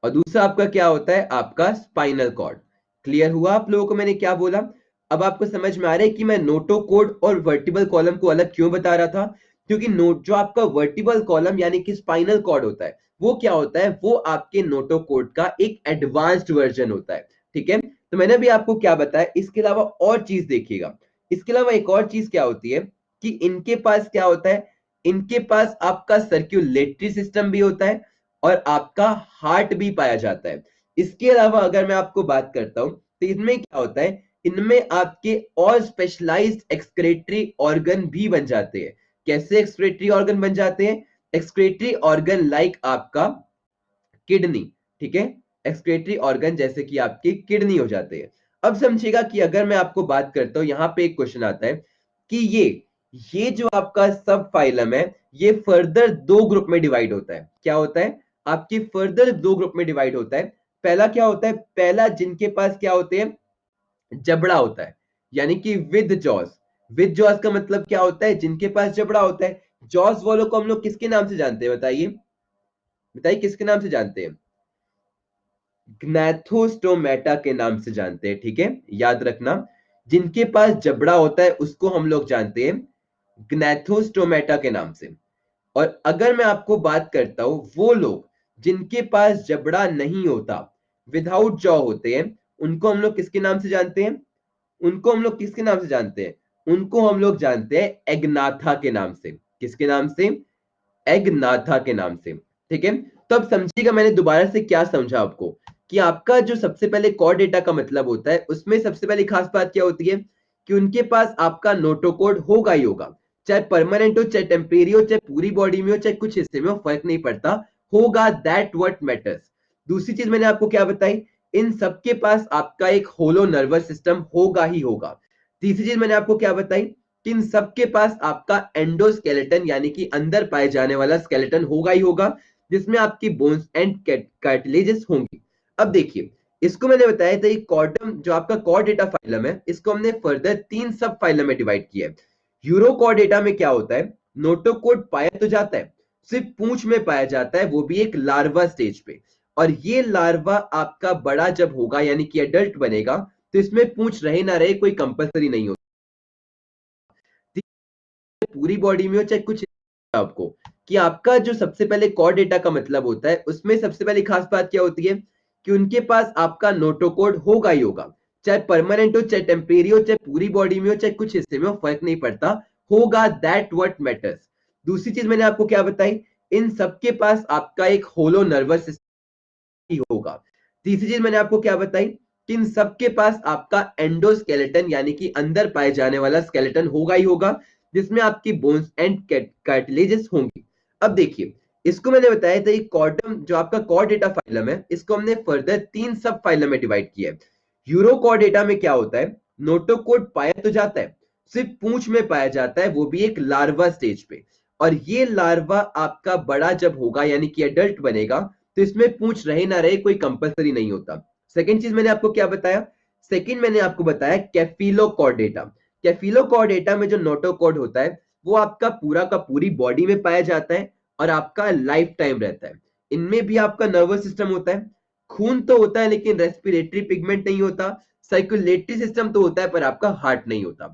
और दूसरा आपका क्या होता है? आपका स्पाइनल कॉर्ड। क्लियर हुआ आप लोगों को मैंने क्या बोला? अब आपको समझ में आ रहा है कि मैं नोटोकोड और वर्टिबल कॉलम को अलग क्यों बता रहा था? क्योंकि नोट जो आपका वर्टिबल कॉलम यानी कि स्पाइनल कॉर्ड होता है, वो क्या होता है? वो आपके नोटोकोड का एक एडवांस्ड वर्जन होता है। ठीक है, तो मैंने भी आपको क्या बताया, इसके अलावा और चीज देखिएगा, इसके अलावा एक और चीज क्या होती है कि इनके पास क्या होता है, इनके पास आपका सर्क्यूलेटरी सिस्टम भी होता है और आपका हार्ट भी पाया जाता है। इसके अलावा अगर मैं आपको बात करता हूं तो इनमें क्या होता है, इनमें आपके और स्पेशलाइज्ड एक्सक्रेटरी ऑर्गन भी बन जाते हैं। कैसे एक्सक्रेटरी ऑर्गन बन जाते हैं, एक्सक्रेटरी ऑर्गन लाइक आपका किडनी, ठीक है, एक्सक्रेटरी ऑर्गन जैसे कि आपकी किडनी हो जाते हैं। अब समझिएगा कि अगर मैं आपको बात करता हूं, यहां पे एक क्वेश्चन आता है कि ये जो आपका सब फाइलम है, ये फर्दर दो ग्रुप में डिवाइड होता है। क्या होता है, आपकी फर्दर दो ग्रुप में डिवाइड होता है। पहला क्या होता है, पहला जिनके पास क्या होते हैं, जबड़ा होता है, यानी कि विद जॉस। विद जॉस का मतलब क्या होता है, जिनके पास जबड़ा होता है। जॉस वालों को हम लोग किसके नाम से जानते हैं, बताइए बताइए किसके नाम से जानते हैं, ग्नैथोस्टोमेटा के नाम से जानते हैं, ठीक है, याद रखना, जिनके पास जबड़ा होता है उसको हम लोग जानते हैं ग्नैथोस्टोमेटा के नाम से। और अगर मैं आपको बात करता हूं, वो लोग जिनके पास जबड़ा नहीं होता, विदाउट जॉ होते हैं, उनको हम लोग किसके नाम से जानते हैं, उनको हम लोग किसके नाम से जानते हैं, उनको हम लोग जानते हैं एग्नाथा के नाम से। किसके नाम से, एग्नाथा के नाम से, ठीक है। तो अब समझिएगा मैंने दोबारा से क्या समझा आपको, कि आपका जो सबसे पहले कोड डेटा का मतलब होता है, उसमें सबसे पहली खास बात क्या होती है कि उनके पास आपका नोटोकोड होगा ही होगा, चाहे परमानेंट हो, चाहे टेम्परेरी हो, चाहे पूरी बॉडी में हो, चाहे कुछ हिस्से में हो, फर्क नहीं पड़ता, होगा, दैट व्हाट मैटर्स। दूसरी चीज मैंने आपको क्या बताई, इन सबके पास आपका एक होलो नर्वस सिस्टम होगा ही होगा। तीसरी चीज मैंने आपको क्या बताई, कि इन सबके पास आपका एंडोस्केलेटन यानी कि अंदर पाए जाने वाला स्केलेटन होगा ही होगा, जिसमें आपकी बोन्स एंड कार्टिलेजेस होंगी। अब देखिए, इसको मैंने बताया था, कॉर्डम जो आपका कॉर डेटा फाइलम है, इसको हमने फर्दर तीन सब फाइलम में डिवाइड किया है। यूरोकॉर डेटा में क्या होता है, नोटोकोड पाया तो जाता है, सिर्फ पूंछ में पाया जाता है, वो भी एक लार्वा स्टेज पे। और ये लार्वा आपका बड़ा जब होगा यानी कि एडल्ट बनेगा, तो इसमें पूंछ रहे ना रहे कोई कंपलसरी नहीं होता, पूरी बॉडी में हो चाहे कुछ, आपको कि आपका जो सबसे पहले कॉर डेटा का मतलब होता है, उसमें सबसे पहली खास बात क्या होती है कि उनके पास आपका नोटोकोड होगा ही होगा, चाहे परमानेंट हो, चाहे टेम्परेरी हो, चाहे पूरी बॉडी में हो, चाहे कुछ हिस्से में हो, फर्क नहीं पड़ता, होगा, दैट व्हाट मैटर्स। दूसरी चीज मैंने आपको क्या बताई, इन सबके पास आपका एक होलो नर्वस सिस्टम होगा। तीसरी चीज मैंने आपको क्या बताई, कि इन सबके पास आपका एंडोस्केलेटन यानी कि अंदर पाए जाने वाला स्केलेटन होगा ही होगा, जिसमें आपकी बोन्स एंड कार्टिलेजेस होंगी। अब देखिए, इसको मैंने बताया था, कॉर्डम जो आपका कॉर डेटा फाइलम है, इसको हमने फर्दर तीन सब फाइलम में डिवाइड किया है। यूरोकॉर डेटा में क्या होता है, नोटोकोड पाया तो जाता है, सिर्फ पूंछ में पाया जाता है, वो भी एक लार्वा स्टेज पे। और ये लार्वा आपका बड़ा जब होगा यानी कि एडल्ट बनेगा, तो इसमें पूंछ रहे ना रहे कोई कंपलसरी नहीं होता। सेकंड चीज मैंने आपको क्या बताया, सेकंड मैंने आपको बताया कैफिलोकॉर्डेटा। कैफिलोकॉर्डेटा में जो नोटोकॉड होता है, वो आपका पूरा का पूरी बॉडी में पाया जाता है और आपका लाइफ टाइम रहता है। इनमें भी आपका नर्वस सिस्टम होता है, खून तो होता है लेकिन रेस्पिरेटरी पिगमेंट नहीं होता, सर्कुलेटरी सिस्टम तो होता है पर आपका हार्ट नहीं होता।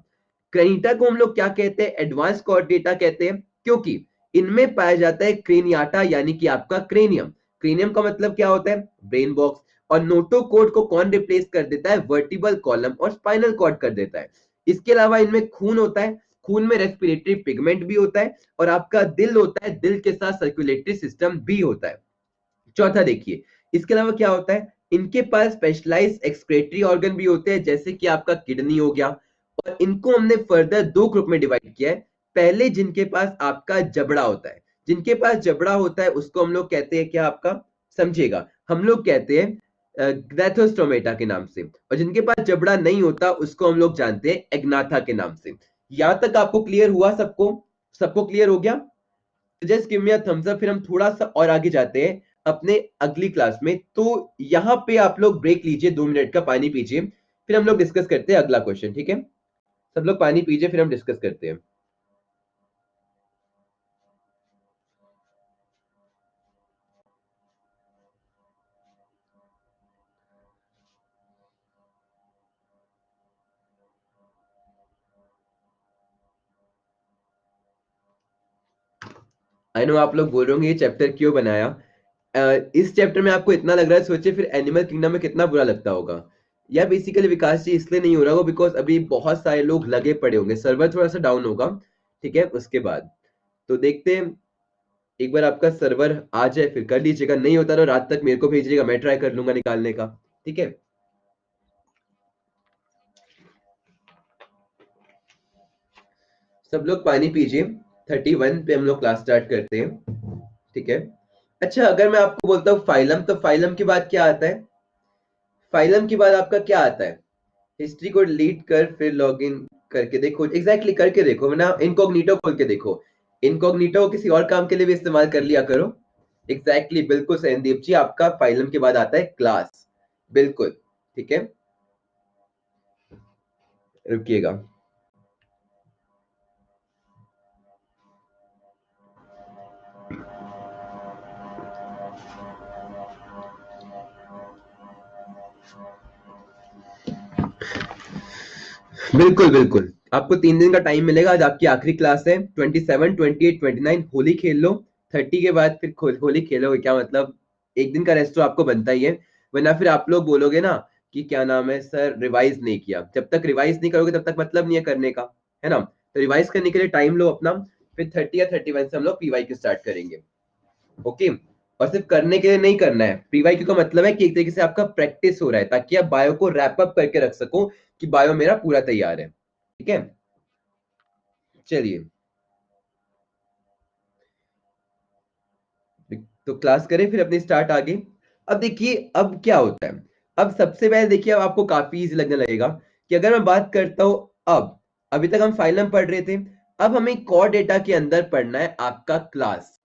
क्रेनिटा को हम लोग क्या कहते हैं, एडवांस कॉर्डेटा कहते हैं, क्योंकि इनमें पाया जाता है क्रेनियाटा यानी कि आपका क्रेनियम। क्रेनियम का मतलब क्या होता है, ब्रेन बॉक्स। और नोटोकोड को कौन रिप्लेस कर देता है, वर्टिबल कॉलम और स्पाइनल कॉर्ड कर देता है। इसके अलावा इनमें खून होता है, खून में रेस्पिरेटरी पिगमेंट भी होता है, और आपका दिल होता है, दिल के साथ सर्कुलेटरी सिस्टम भी होता है। चौथा देखिए, इसके अलावा क्या होता है, इनके पास स्पेशलाइज एक्सक्रेटरी ऑर्गन भी होते हैं, जैसे कि आपका किडनी हो गया। और इनको हमने फर्दर दो ग्रुप में डिवाइड किया है। पहले जिनके पास आपका जबड़ा होता है, जिनके पास जबड़ा होता है उसको हम लोग कहते हैं क्या, आपका समझिएगा, हम लोग कहते हैं ग्रैथोस्टोमेटा के नाम से। और जिनके पास जबड़ा नहीं होता उसको हम लोग जानते हैं एग्नाथा के नाम से। यहां तक आपको क्लियर हुआ, सबको सबको क्लियर हो गया, just give me a thumbs up. फिर हम थोड़ा सा और आगे जाते हैं अपने अगली क्लास में। तो यहाँ पे आप लोग ब्रेक लीजिए, 2 मिनट का पानी पीजिए, फिर हम लोग डिस्कस करते हैं अगला क्वेश्चन, ठीक है। सब लोग पानी पीजिए, फिर हम डिस्कस करते हैं। आई नो आप लोग बोल रहे होंगे ये चैप्टर क्यों बनाया। इस चैप्टर में आपको इतना लग रहा है, सोचिए फिर एनिमल किंगडम में कितना बुरा लगता होगा। या बेसिकली विकास जी इसलिए नहीं हो रहा होगा बिकॉज अभी बहुत सारे लोग लगे पड़े होंगे, सर्वर थोड़ा सा डाउन होगा, ठीक है, उसके बाद तो देखते हैं, एक बार आपका सर्वर आ जाए फिर कर लीजिएगा, नहीं होता तो रात तक मेरे को भेजिएगा, मैं ट्राई कर लूंगा निकालने का, ठीक है। सब लोग पानी पीजिए, 31 पे हम लोग क्लास स्टार्ट करते हैं, ठीक है। अच्छा, अगर मैं आपको बोलता हूँ फाइलम, तो फाइलम के बाद क्या आता है? फाइलम के बाद आपका क्या आता है? हिस्ट्री को डिलीट कर फिर लॉगिन करके देखो, एग्जैक्टली करके देखो, वरना इनकॉग्निटो खोल के देखो, इनकॉग्निटो किसी और काम के लिए भी इस्तेमाल कर लिया करो। एग्जैक्टली, बिल्कुल संदीप जी, आपका फाइलम के बाद आता है क्लास, बिल्कुल, ठीक है, रुकिएगा। बिल्कुल बिल्कुल, आपको 3 दिन का टाइम मिलेगा, आज आपकी आखिरी क्लास है, 27, 28, 29 होली खेल लो, 30 के बाद फिर होली खेलोगे क्या, मतलब एक दिन का रेस्ट तो आपको बनता ही है, वरना फिर आप लोग बोलोगे ना कि क्या नाम है सर रिवाइज नहीं किया, जब तक रिवाइज नहीं करोगे तब तक मतलब नहीं है करने का, है ना, तो रिवाइज करने के लिए टाइम लो अपना, फिर 30 या 31 से हम लोग पीवाई की स्टार्ट करेंगे, ओके। और सिर्फ करने के लिए नहीं करना है, पीवाईक्यू का मतलब है कि एक तरीके से आपका प्रैक्टिस हो रहा है, ताकि आप बायो को रैप अप करके रख सको कि बायो मेरा पूरा तैयार है, ठीक है। चलिए, तो क्लास करें फिर अपनी स्टार्ट आगे। अब देखिए अब क्या होता है, अब सबसे पहले देखिए, अब आपको काफी इजी लगने लगेगा कि अगर मैं बात करता हूं, अब अभी तक हम फाइलम पढ़ रहे थे, अब हमें कोर डेटा के अंदर पढ़ना है आपका क्लास,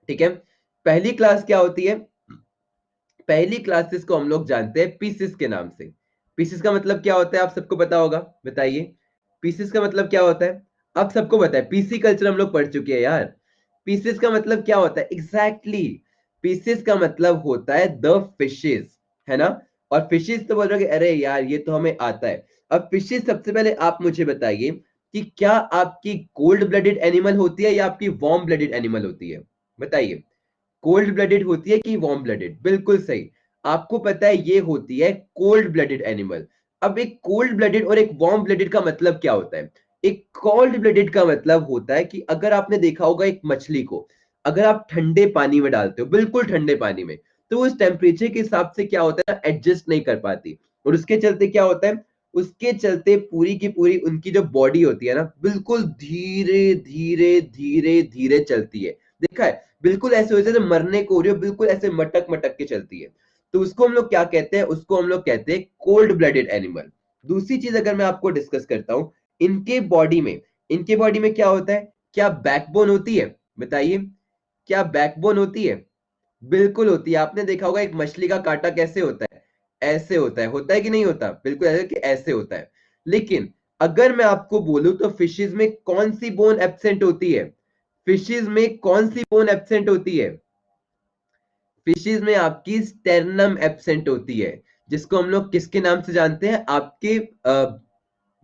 ठीक है। पहली क्लास क्या होती है? पहली क्लासेस को हम लोग जानते हैं पीसेस के नाम से। पीसेस का मतलब क्या होता है आप सबको पता होगा, बताइए, पीसेस का मतलब क्या होता है? आप सबको पता है, पीसी कल्चर हम लोग पढ़ चुके हैं यार। पीसेस का मतलब क्या होता है? एग्जैक्टली, पीसेस का मतलब होता है द फिशेस, है ना। और फिशेस तो बोल रहे हो कि अरे यार ये तो हमें आता है। अब फिशेस, सबसे पहले आप मुझे बताइए कि क्या आपकी कोल्ड ब्लडेड एनिमल होती है या आपकी वार्म ब्लडेड एनिमल होती है, बताइए। कोल्ड ब्लडेड होती है कि वार्म ब्लडेड? बिल्कुल सही, आपको पता है ये होती है कोल्ड ब्लडेड एनिमल। अब एक कोल्ड ब्लडेड और एक वार्म ब्लडेड का मतलब क्या होता है? एक कोल्ड ब्लडेड का मतलब होता है कि अगर आपने देखा होगा एक मछली को, अगर आप ठंडे पानी में डालते हो, बिल्कुल ठंडे पानी में, तो उस टेम्परेचर के हिसाब से क्या होता है ना, एडजस्ट नहीं कर पाती, और उसके चलते क्या होता है, उसके चलते पूरी की पूरी उनकी जो बॉडी होती है ना, बिल्कुल धीरे धीरे धीरे धीरे चलती है, देखा है, बिल्कुल ऐसे हो जैसे मरने को हो रही हो, बिल्कुल ऐसे मटक मटक के चलती है। तो उसको हम लोग क्या कहते हैं? उसको हम लोग कहते हैं कोल्ड ब्लडेड एनिमल। दूसरी चीज अगर मैं आपको डिस्कस करता हूं, इनके बॉडी में, इनके बॉडी में क्या होता है? क्या बैकबोन होती है? बताइए, क्या बैकबोन होती है? बिल्कुल होती है। आपने देखा होगा एक मछली का कांटा कैसे होता है, ऐसे होता है कि नहीं होता? बिल्कुल ऐसे कि ऐसे होता है। लेकिन अगर मैं आपको बोलूं तो फिशेज में कौन सी बोन एब्सेंट होती है? फिशेज में कौन सी बोन एब्सेंट होती है? फिशेज में आपकी स्टेरनम एब्सेंट होती है, जिसको हम लोग किसके नाम से जानते हैं? आपके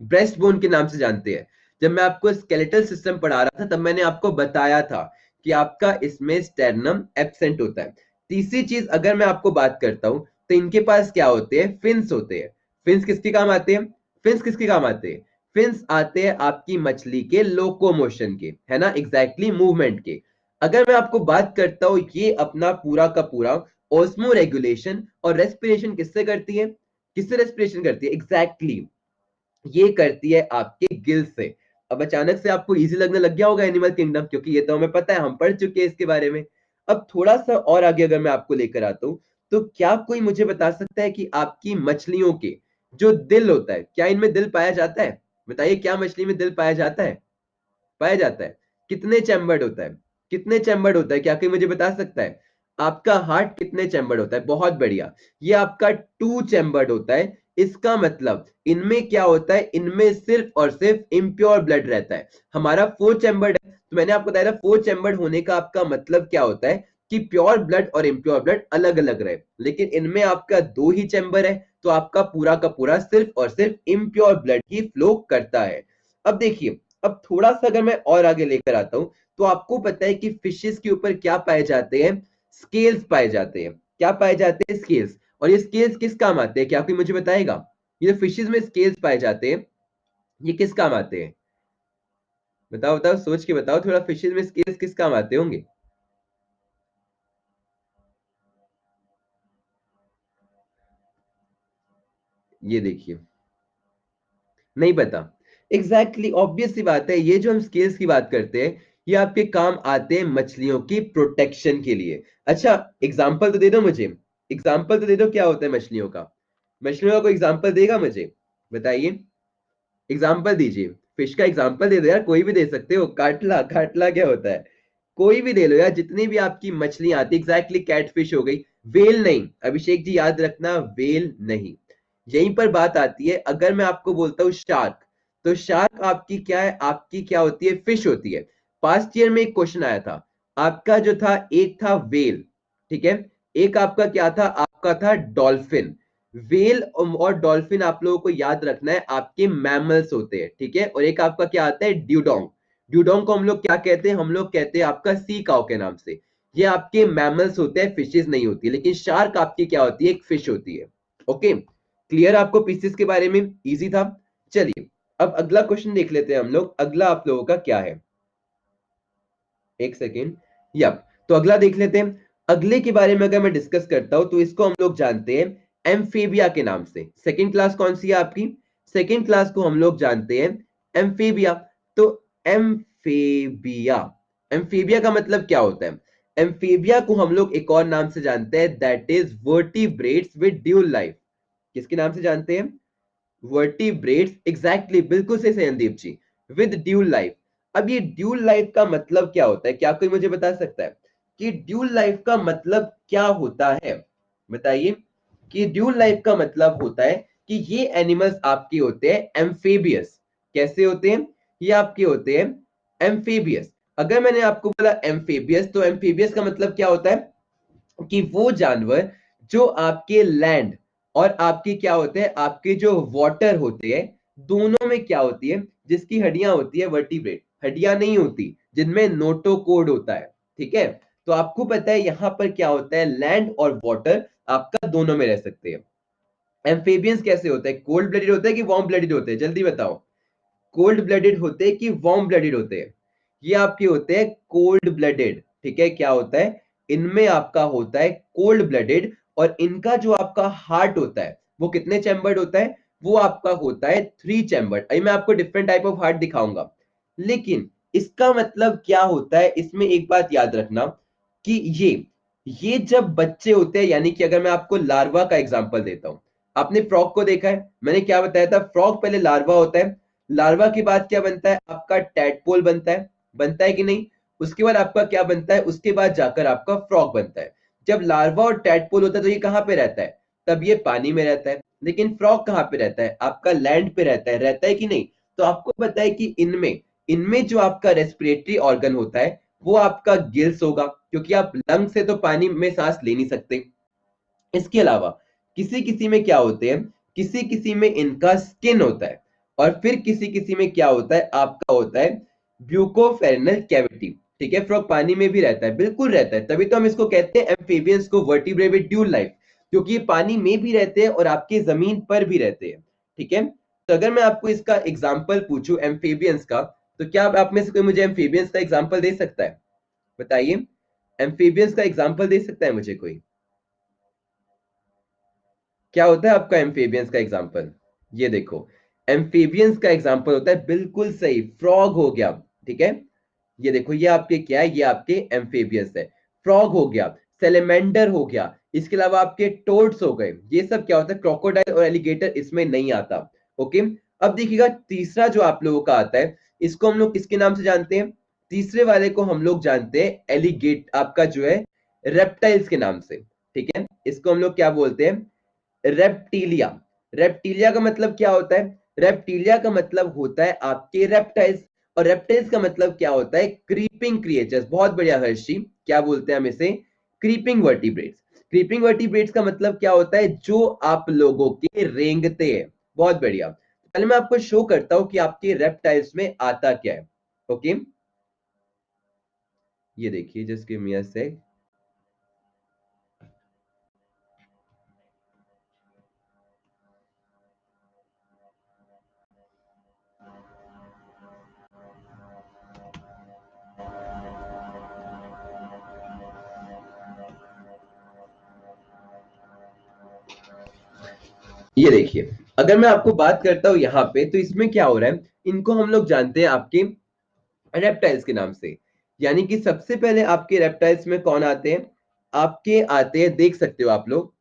ब्रेस्ट बोन के नाम से जानते हैं। जब मैं आपको स्केलेटल सिस्टम पढ़ा रहा था तब मैंने आपको बताया था कि आपका इसमें स्टेरनम एब्सेंट होता है। तीसरी चीज अगर मैं आपको बात करता हूं, तो इनके पास क्या होते हैं? फिन्स होते हैं। फिन्स किसके काम आते हैं? फिन्स किसके काम आते हैं? फिन्स आते हैं आपकी मछली के लोकोमोशन के, है ना, एग्जैक्टली मूवमेंट के। अगर मैं आपको बात करता हूं, ये अपना पूरा का पूरा ऑस्मो रेगुलेशन और रेस्पिरेशन किससे करती है? किससे रेस्पिरेशन करती है? एग्जैक्टली, ये करती है आपके गिल से। अब अचानक से आपको इजी लगने लग गया होगा एनिमल किंगडम, क्योंकि ये तो हमें पता है, हम पढ़ चुके हैं इसके बारे में। अब थोड़ा सा और आगे अगर मैं आपको लेकर आता हूं, तो क्या कोई मुझे बता सकता है कि आपकी मछलियों के जो दिल होता है, क्या इनमें दिल पाया जाता है? बताइए, क्या मछली में दिल पाया जाता है? पाया जाता है। कितने चैम्बर्ड होता है? कितने चैम्बर्ड होता है, क्या कोई मुझे बता सकता है? आपका हार्ट कितने चैम्बर्ड होता है? बहुत बढ़िया, ये आपका 2 चैम्बर्ड होता है। इसका मतलब इनमें क्या होता है? इनमें सिर्फ और सिर्फ इम्प्योर ब्लड रहता है। हमारा 4 चैम्बर्ड है, तो मैंने आपको बताया था 4 चैम्बर्ड होने का आपका मतलब क्या होता है कि प्योर ब्लड और इम्प्योर ब्लड अलग अलग रहे, लेकिन इनमें आपका 2 ही चैम्बर है, तो आपका पूरा का पूरा सिर्फ और सिर्फ इम्प्योर ब्लड ही फ्लो करता है। अब देखिए, अब थोड़ा सा अगर मैं और आगे लेकर आता हूं, तो आपको पता है कि फिशेस के ऊपर क्या पाए जाते हैं? स्केल्स पाए जाते हैं। क्या पाए जाते हैं? स्केल्स। और ये स्केल्स किस काम आते हैं, क्या कोई मुझे बताएगा? ये जो फिशेज में स्केल्स पाए जाते हैं ये किस काम आते हैं? बताओ बताओ, सोच के बताओ थोड़ा, फिशेज में स्केल्स किस काम आते होंगे? ये देखिए, नहीं पता। एग्जैक्टली ऑब्वियस सी बात है, ये जो हम स्केल्स की बात करते हैं ये आपके काम आते हैं मछलियों की प्रोटेक्शन के लिए। अच्छा, एग्जाम्पल तो दे दो मुझे, एग्जाम्पल तो दे दो, क्या होता है मछलियों का? मछलियों का कोई एग्जाम्पल देगा मुझे? बताइए, एग्जाम्पल दीजिए। फिश का एग्जाम्पल दे दो यार, कोई भी दे सकते हो। काटला, काटला क्या होता है? कोई भी दे लो यार, जितनी भी आपकी मछलियां आती, एग्जैक्टली कैटफिश हो गई। वेल नहीं, अभिषेक जी याद रखना, वेल नहीं। यहीं पर बात आती है, अगर मैं आपको बोलता हूँ शार्क, तो शार्क आपकी क्या है? आपकी क्या होती है? फिश होती है। पास्ट ईयर में एक क्वेश्चन आया था आपका जो था, एक था वेल, ठीक है, एक आपका क्या था? आपका था डॉल्फिन। वेल और डॉल्फिन आप लोगों को याद रखना है आपके मैमल्स होते हैं, ठीक है। और एक आपका क्या आता है? ड्यूडोंग। ड्यूडोंग को हम लोग क्या कहते हैं? हम लोग कहते हैं आपका सी काउ के नाम से। ये आपके मैमल्स होते हैं, फिशेज नहीं होती। लेकिन शार्क आपकी क्या होती है? एक फिश होती है। ओके, क्लियर आपको पीसेस के बारे में? इजी था। चलिए, अब अगला क्वेश्चन देख लेते हैं हम लोग। अगला आप लोगों का क्या है? एक सेकेंड। या तो अगला देख लेते हैं। अगले के बारे में अगर मैं डिस्कस करता हूं तो इसको हम लोग जानते हैं एम्फीबिया के नाम से। सेकेंड क्लास कौन सी है आपकी? सेकेंड क्लास को हम लोग जानते हैं एम्फीबिया। तो एम्फीबिया, एम्फीबिया का मतलब क्या होता है? एम्फीबिया को हम लोग एक और नाम से जानते हैं, that is vertebrates with dual life. किसके नाम से जानते हैं? वर्टिब्रेट्स, एग्जैक्टली, बिल्कुल से Sandeep ji, with dual life. अब ये ड्यूल लाइफ का मतलब क्या होता है? क्या कोई मुझे बता सकता है कि ड्यूल लाइफ का मतलब क्या होता है? बताइए, कि ड्यूल लाइफ का मतलब होता है कि ये एनिमल्स आपके होते हैं एम्फेबियस। कैसे होते हैं? ये आपके होते हैं एम्फेबियस। अगर मैंने आपको बोला एम्फेबियस, तो एम्फेबियस का मतलब क्या होता है? कि वो जानवर जो आपके लैंड और आपके क्या होते हैं, आपके जो वाटर होते हैं, दोनों में क्या होती है, जिसकी हड्डियां होती है वर्टिब्रेट, हड्डियां नहीं होती जिनमें नोटोकोड होता है, ठीक है। तो आपको पता है यहां पर क्या होता है, लैंड और वाटर आपका दोनों में रह सकते हैं। एम्फेबियंस कैसे होते हैं? कोल्ड ब्लडेड होते हैं कि वार्म ब्लडेड होते हैं? जल्दी बताओ। कोल्ड ब्लडेड होते हैं कि वार्म ब्लडेड होते हैं? ये आपके होते हैं कोल्ड ब्लडेड, ठीक है। क्या होता है? इनमें आपका होता है कोल्ड ब्लडेड। और इनका जो आपका हार्ट होता है वो कितने चैम्बर्ड होता है? वो आपका होता है 3 चैम्बर्ड। अभी मैं आपको डिफरेंट टाइप ऑफ हार्ट दिखाऊंगा। लेकिन इसका मतलब क्या होता है, इसमें एक बात याद रखना कि ये जब बच्चे होते हैं, यानी कि अगर मैं आपको लार्वा का एग्जांपल देता हूं, आपने फ्रॉग को देखा है, मैंने क्या बताया था, फ्रॉग पहले लार्वा होता है, लार्वा के बाद क्या बनता है? आपका टैडपोल बनता है, बनता है कि नहीं? उसके बाद आपका क्या बनता है? उसके बाद जाकर आपका फ्रॉग बनता है। जब लार्वा और टैडपोल होता है तो ये कहां पे रहता है? तब ये पानी में रहता है। लेकिन फ्रॉग कहां पे रहता है? आपका लैंड पे रहता है कि नहीं? तो आपको पता है कि इनमें इनमें जो आपका रेस्पिरेटरी ऑर्गन होता है वो आपका गिल्स होगा, क्योंकि आप लंग से तो पानी में सांस ले नहीं सकते। इसके अलावा किसी किसी में क्या होते हैं, किसी किसी में इनका स्किन होता है। और फिर किसी किसी में क्या होता है, आपका होता है ब्यूकोफेरनल कैविटी, ठीक है। फ्रॉग पानी में भी रहता है, बिल्कुल रहता है, तभी तो हम इसको कहते हैं एम्फीबियंस को वर्टिब्रेट विद ड्यूल लाइफ, क्योंकि ये पानी में भी रहते हैं और आपके जमीन पर भी रहते हैं, ठीक है। तो अगर मैं आपको इसका एग्जाम्पल पूछूं एम्फीबियंस का, तो क्या आप में से कोई मुझे एम्फीबियंस का एग्जाम्पल दे सकता है? बताइए, एम्फीबियंस का एग्जाम्पल दे सकता है मुझे कोई? क्या होता है आपका एम्फीबियंस का एग्जाम्पल? ये देखो, एम्फीबियंस का एग्जाम्पल होता है, बिल्कुल सही, फ्रॉग हो गया, ठीक है। ये देखो, ये आपके क्या है, ये आपके एम्फीबियंस है। फ्रॉग हो गया, सेलेमेंडर हो गया, इसके अलावा आपके टोड्स हो गए। ये सब क्या होता है? क्रोकोडाइल और एलिगेटर इसमें नहीं आता। ओके, अब देखिएगा तीसरा जो आप लोगों का आता है, इसको हम लोग किसके नाम से जानते हैं? तीसरे वाले को हम लोग जानते हैं एलिगेट, आपका जो है रेप्टाइल्स के नाम से, ठीक है। इसको हम लोग क्या बोलते हैं? रेप्टीलिया। रेप्टीलिया का मतलब क्या होता है? रेप्टीलिया का मतलब होता है आपके रेप्टाइल्स। और रेप्टाइल्स का मतलब क्या होता है? Creeping creatures. बहुत बढ़िया हर्षी, क्या बोलते हैं हम इसे? Creeping vertebrates. क्रीपिंग वर्टिब्रेट्स का मतलब क्या होता है? जो आप लोगों के रेंगते हैं। बहुत बढ़िया। पहले मैं आपको शो करता हूं कि आपके रेप्टाइल्स में आता क्या है। ओके, ये देखिए, जस्ट गिव मी अ सेक। ये देखिए, अगर मैं आपको बात करता हूँ यहाँ पे, तो इसमें क्या हो रहा है, इनको हम लोग जानते हैं आपके रेप्टाइल्स के नाम से। यानी कि सबसे पहले आपके रेप्टाइल्स में कौन आते हैं, आपके आते हैं, देख सकते हो आप लोग,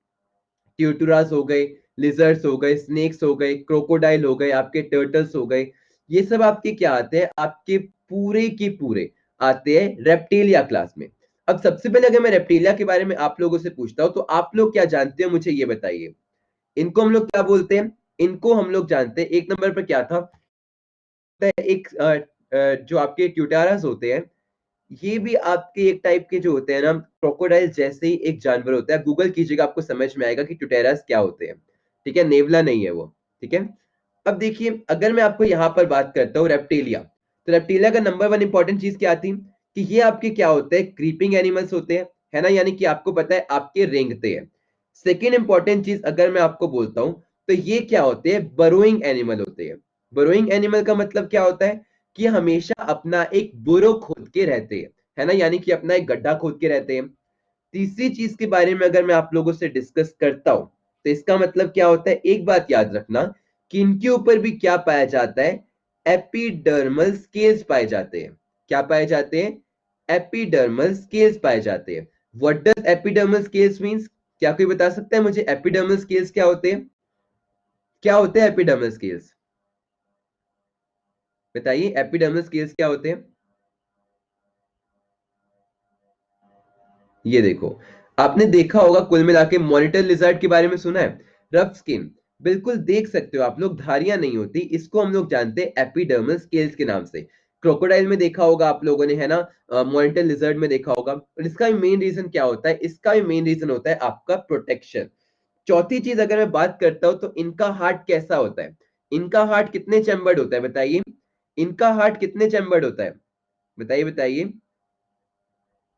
ट्यूटरास हो गए, लिजर्ड्स हो गए, स्नेक्स हो गए, क्रोकोडाइल हो गए, आपके टर्टल्स हो गए। ये सब आपके क्या आते हैं, आपके पूरे के पूरे आते हैं रेप्टिलिया क्लास में। अब सबसे पहले अगर मैं रेप्टिलिया के बारे में आप लोगों से पूछता हूं, तो आप लोग क्या जानते हो, मुझे ये बताइए। इनको हम लोग क्या बोलते हैं, इनको हम लोग जानते हैं, एक नंबर पर क्या था, एक जो आपके ट्यूटारस होते हैं, ये भी आपके एक टाइप के जो होते हैं ना, क्रोकोडाइल जैसे ही एक जानवर होता है। गूगल कीजिएगा, आपको समझ में आएगा कि ट्यूटेरस क्या होते हैं। ठीक है, नेवला नहीं है वो। ठीक है, अब देखिए, अगर मैं आपको यहाँ पर बात करता हूँ रेप्टिलिया, तो रेप्टिलिया का नंबर वन इंपॉर्टेंट चीज क्या आती कि ये आपके क्या होते हैं, क्रीपिंग एनिमल्स होते हैं, है ना, यानी कि आपको पता है आपके रेंगते हैं। सेकेंड इंपॉर्टेंट चीज अगर मैं आपको बोलता हूँ, तो ये क्या होते हैं, बरोइंग एनिमल होते हैं। बरोइंग एनिमल का मतलब क्या होता है कि हमेशा अपना एक बुरो खोद के रहते हैं, है ना, यानी कि अपना एक गड्ढा खोद के रहते हैं। तीसरी चीज के बारे में अगर मैं आप लोगों से डिस्कस करता हूं, तो इसका मतलब क्या होता है, एक बात याद रखना कि इनके ऊपर भी क्या पाया जाता है, एपिडर्मल स्केल्स पाए जाते हैं। क्या पाए जाते हैं, एपिडर्मल स्केल्स पाए जाते हैं। What does epidermal scales means, क्या कोई बता सकता है मुझे एपिडर्मल स्केल्स क्या होते हैं, क्या होते हैं एपिडर्मल स्केल्स, बताइए एपिडर्मल स्केल्स क्या होते हैं। ये देखो, आपने देखा होगा, कुल मिला के मॉनिटर लिजर्ड के बारे में सुना है, रफ स्किन, बिल्कुल देख सकते हो आप लोग, धारियां नहीं होती, इसको हम लोग जानते हैं एपिडर्मल स्केल्स के नाम से। क्रोकोडाइल में देखा होगा आप लोगों ने, है ना, मॉनिटर लिजर्ड में देखा होगा। और इसका मेन रीजन क्या होता है, इसका मेन रीजन होता है आपका प्रोटेक्शन। चौथी चीज अगर मैं बात करता हूं, तो इनका हार्ट कैसा होता है, इनका हार्ट कितने चैम्बर्ड होता है, बताइए, इनका हार्ट कितने चैम्बर्ड होता है, बताइए बताइए।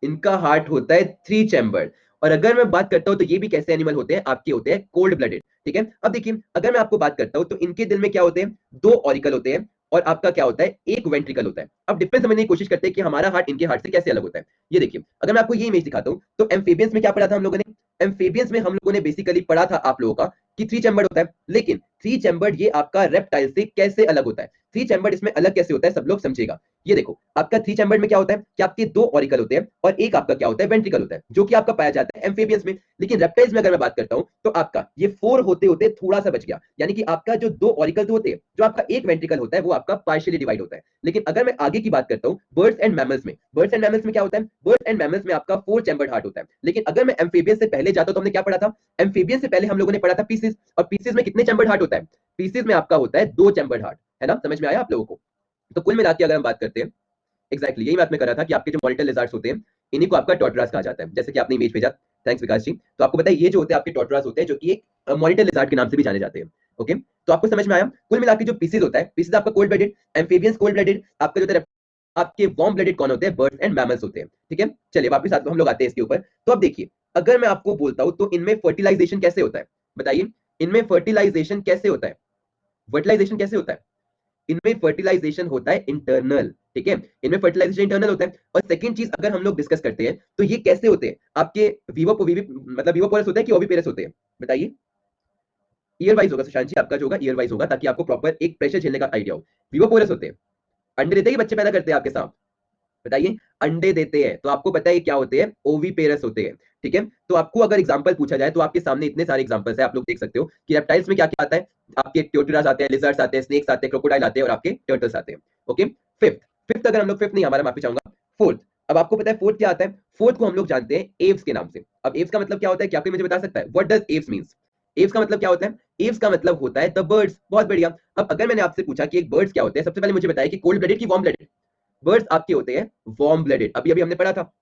इनका हार्ट होता है 3 चैम्बर। और अगर मैं बात करता हूं, तो ये भी कैसे एनिमल होते हैं, आपके होते हैं कोल्ड ब्लडेड। ठीक है, अब देखिए, अगर मैं आपको बात करता हूं, तो इनके दिल में क्या होते हैं, 2 ऑरिकल होते हैं, और आपका क्या होता है, एक वेंट्रिकल होता है। अब डिफरेंस समझने की कोशिश करते हैं कि हमारा हार्ट इनके हार्ट से कैसे अलग होता है। ये देखिए, अगर मैं आपको ये इमेज दिखाता हूं, तो एम्फीबियंस में क्या पढ़ा था हम लोगों ने, एम्फीबियंस में हम लोगों ने बेसिकली पढ़ा था आप लोगों का कि 3 चैम्बर होता है। लेकिन 3 चैम्बर ये आपका रेप्टाइल से कैसे अलग होता है, 3 चैम्बर इसमें अलग कैसे होता है, सब लोग समझेगा। ये देखो, आपका 3 चैम्बर में क्या होता है कि आपके 2 ऑरिकल होते हैं, और एक आपका क्या होता है, वेंट्रिकल होता है, जो कि आपका पाया जाता है एम्फीबियंस में। लेकिन रेप्टाइल्स में अगर मैं बात करता हूं, तो आपका ये 4 होते होते थोड़ा सा बच गया, यानी कि आपका जो 2 ऑरिकल होते हैं, जो आपका एक वेंट्रिकल होता है, वो आपका पार्शियली डिवाइड होता है। लेकिन अगर मैं आगे की बात करता हूँ, बर्ड्स एंड मैमल्स में क्या होता है, बर्ड्स एंड मैमल्स में आपका 4 चैम्बर्ड हार्ट होता है। लेकिन अगर मैं एम्फीबियंस से पहले जाता हूं, तो हमने क्या पढ़ा था, एम्फीबियंस से पहले हम लोगों ने पढ़ा था पीसेस, और पीसेस में कितने चैम्बर्ड हार्ट होता है, पीसेस में आपका होता है 2 चैम्बर्ड हार्ट, है ना, समझ में आया आप लोगों को। तो कुल मिला के अगर हम बात करते हैं, एग्जैक्टली यही बात मैं कर रहा था कि आपके जो मॉनिटर लिजार्ड्स होते हैं, इन्हीं को आपका टॉर्टोरास कहा जाता है, जैसे कि आपने इमेज भेजा, थैंक्स विकास जी। तो आपको पता है, ये जो होते हैं आपके टॉर्टोरास होते हैं, जो कि एक मॉनिटर लिजार्ड के नाम से भी जाने जाते हैं। ओके, तो आपको समझ में आया, कुल मिला के जो पीसेस होता है, पीसेस आपका cold blooded, amphibians cold blooded, आपका जो होता है आपके वार्म ब्लडेड कौन होते हैं, बर्ड्स एंड मैमल्स होते हैं। ठीक है, चलिए वापस हम लोग आते हैं इसके ऊपर। तो अब देखिए, अगर मैं आपको बोलता हूं, तो इनमें फर्टिलाइजेशन कैसे होता है, बताइए, इनमें फर्टिलाइजेशन कैसे होता है, फर्टिलाइजेशन कैसे होता है, इनमें फर्टिलाइजेशन होता है इंटरनल। ठीक है, इनमें फर्टिलाइजेशन इंटरनल होता है। और सेकंड चीज अगर हम लोग डिस्कस करते हैं, तो ये कैसे होते हैं, आपके मतलब विवोपोरस होता है कि ओविपेरस होते हैं, बताइए। ईयर वाइज होगा सुशांत जी, आपका जो होगा ईयर वाइज होगा, ताकि आपको प्रॉपर एक प्रेशर झेलने का आइडिया हो। विवोपोरस होते हैं, अंडे देते ही बच्चे पैदा करते हैं आपके साथ, बताइए, अंडे देते हैं, तो आपको पता है क्या होते हैं, ओवीपेरस होते हैं। ठीक है, तो आपको अगर एग्जांपल पूछा जाए, तो आपके सामने इतने सारे एग्जांपल्स हैं, आप लोग देख सकते हो कि रेप्टाइल्स में क्या क्या आता है, आपके ट्यूटरास आते हैं, लिजर्ड्स आते हैं, स्नेक्स आते हैं, क्रोकोडाइल आते हैं, और आपके टर्टल्स आते हैं। ओके, फिफ्थ, फिफ्थ अगर हम लोग, फिफ्थ नहीं हमारा, माफी चाहूंगा, फोर्थ। अब आपको पता है फोर्थ क्या आता है, फोर्थ को हम लोग जानते हैं एव्स के नाम से। अब एव्स का मतलब क्या होता है, क्या कोई मुझे बता सकता है, what does Aves means, Aves का मतलब क्या होता है, एव्स का मतलब होता है द बर्ड्स। बहुत बढ़िया। अब अगर मैंने आपसे पूछा कि एक बर्ड्स क्या होते हैं, सबसे पहले मुझे बताइए कि कोल्ड ब्लडेड की वार्म ब्लडेड, बर्ड्स आपके होते हैं वार्म ब्लडेड, अभी अभी हमने पढ़ा था।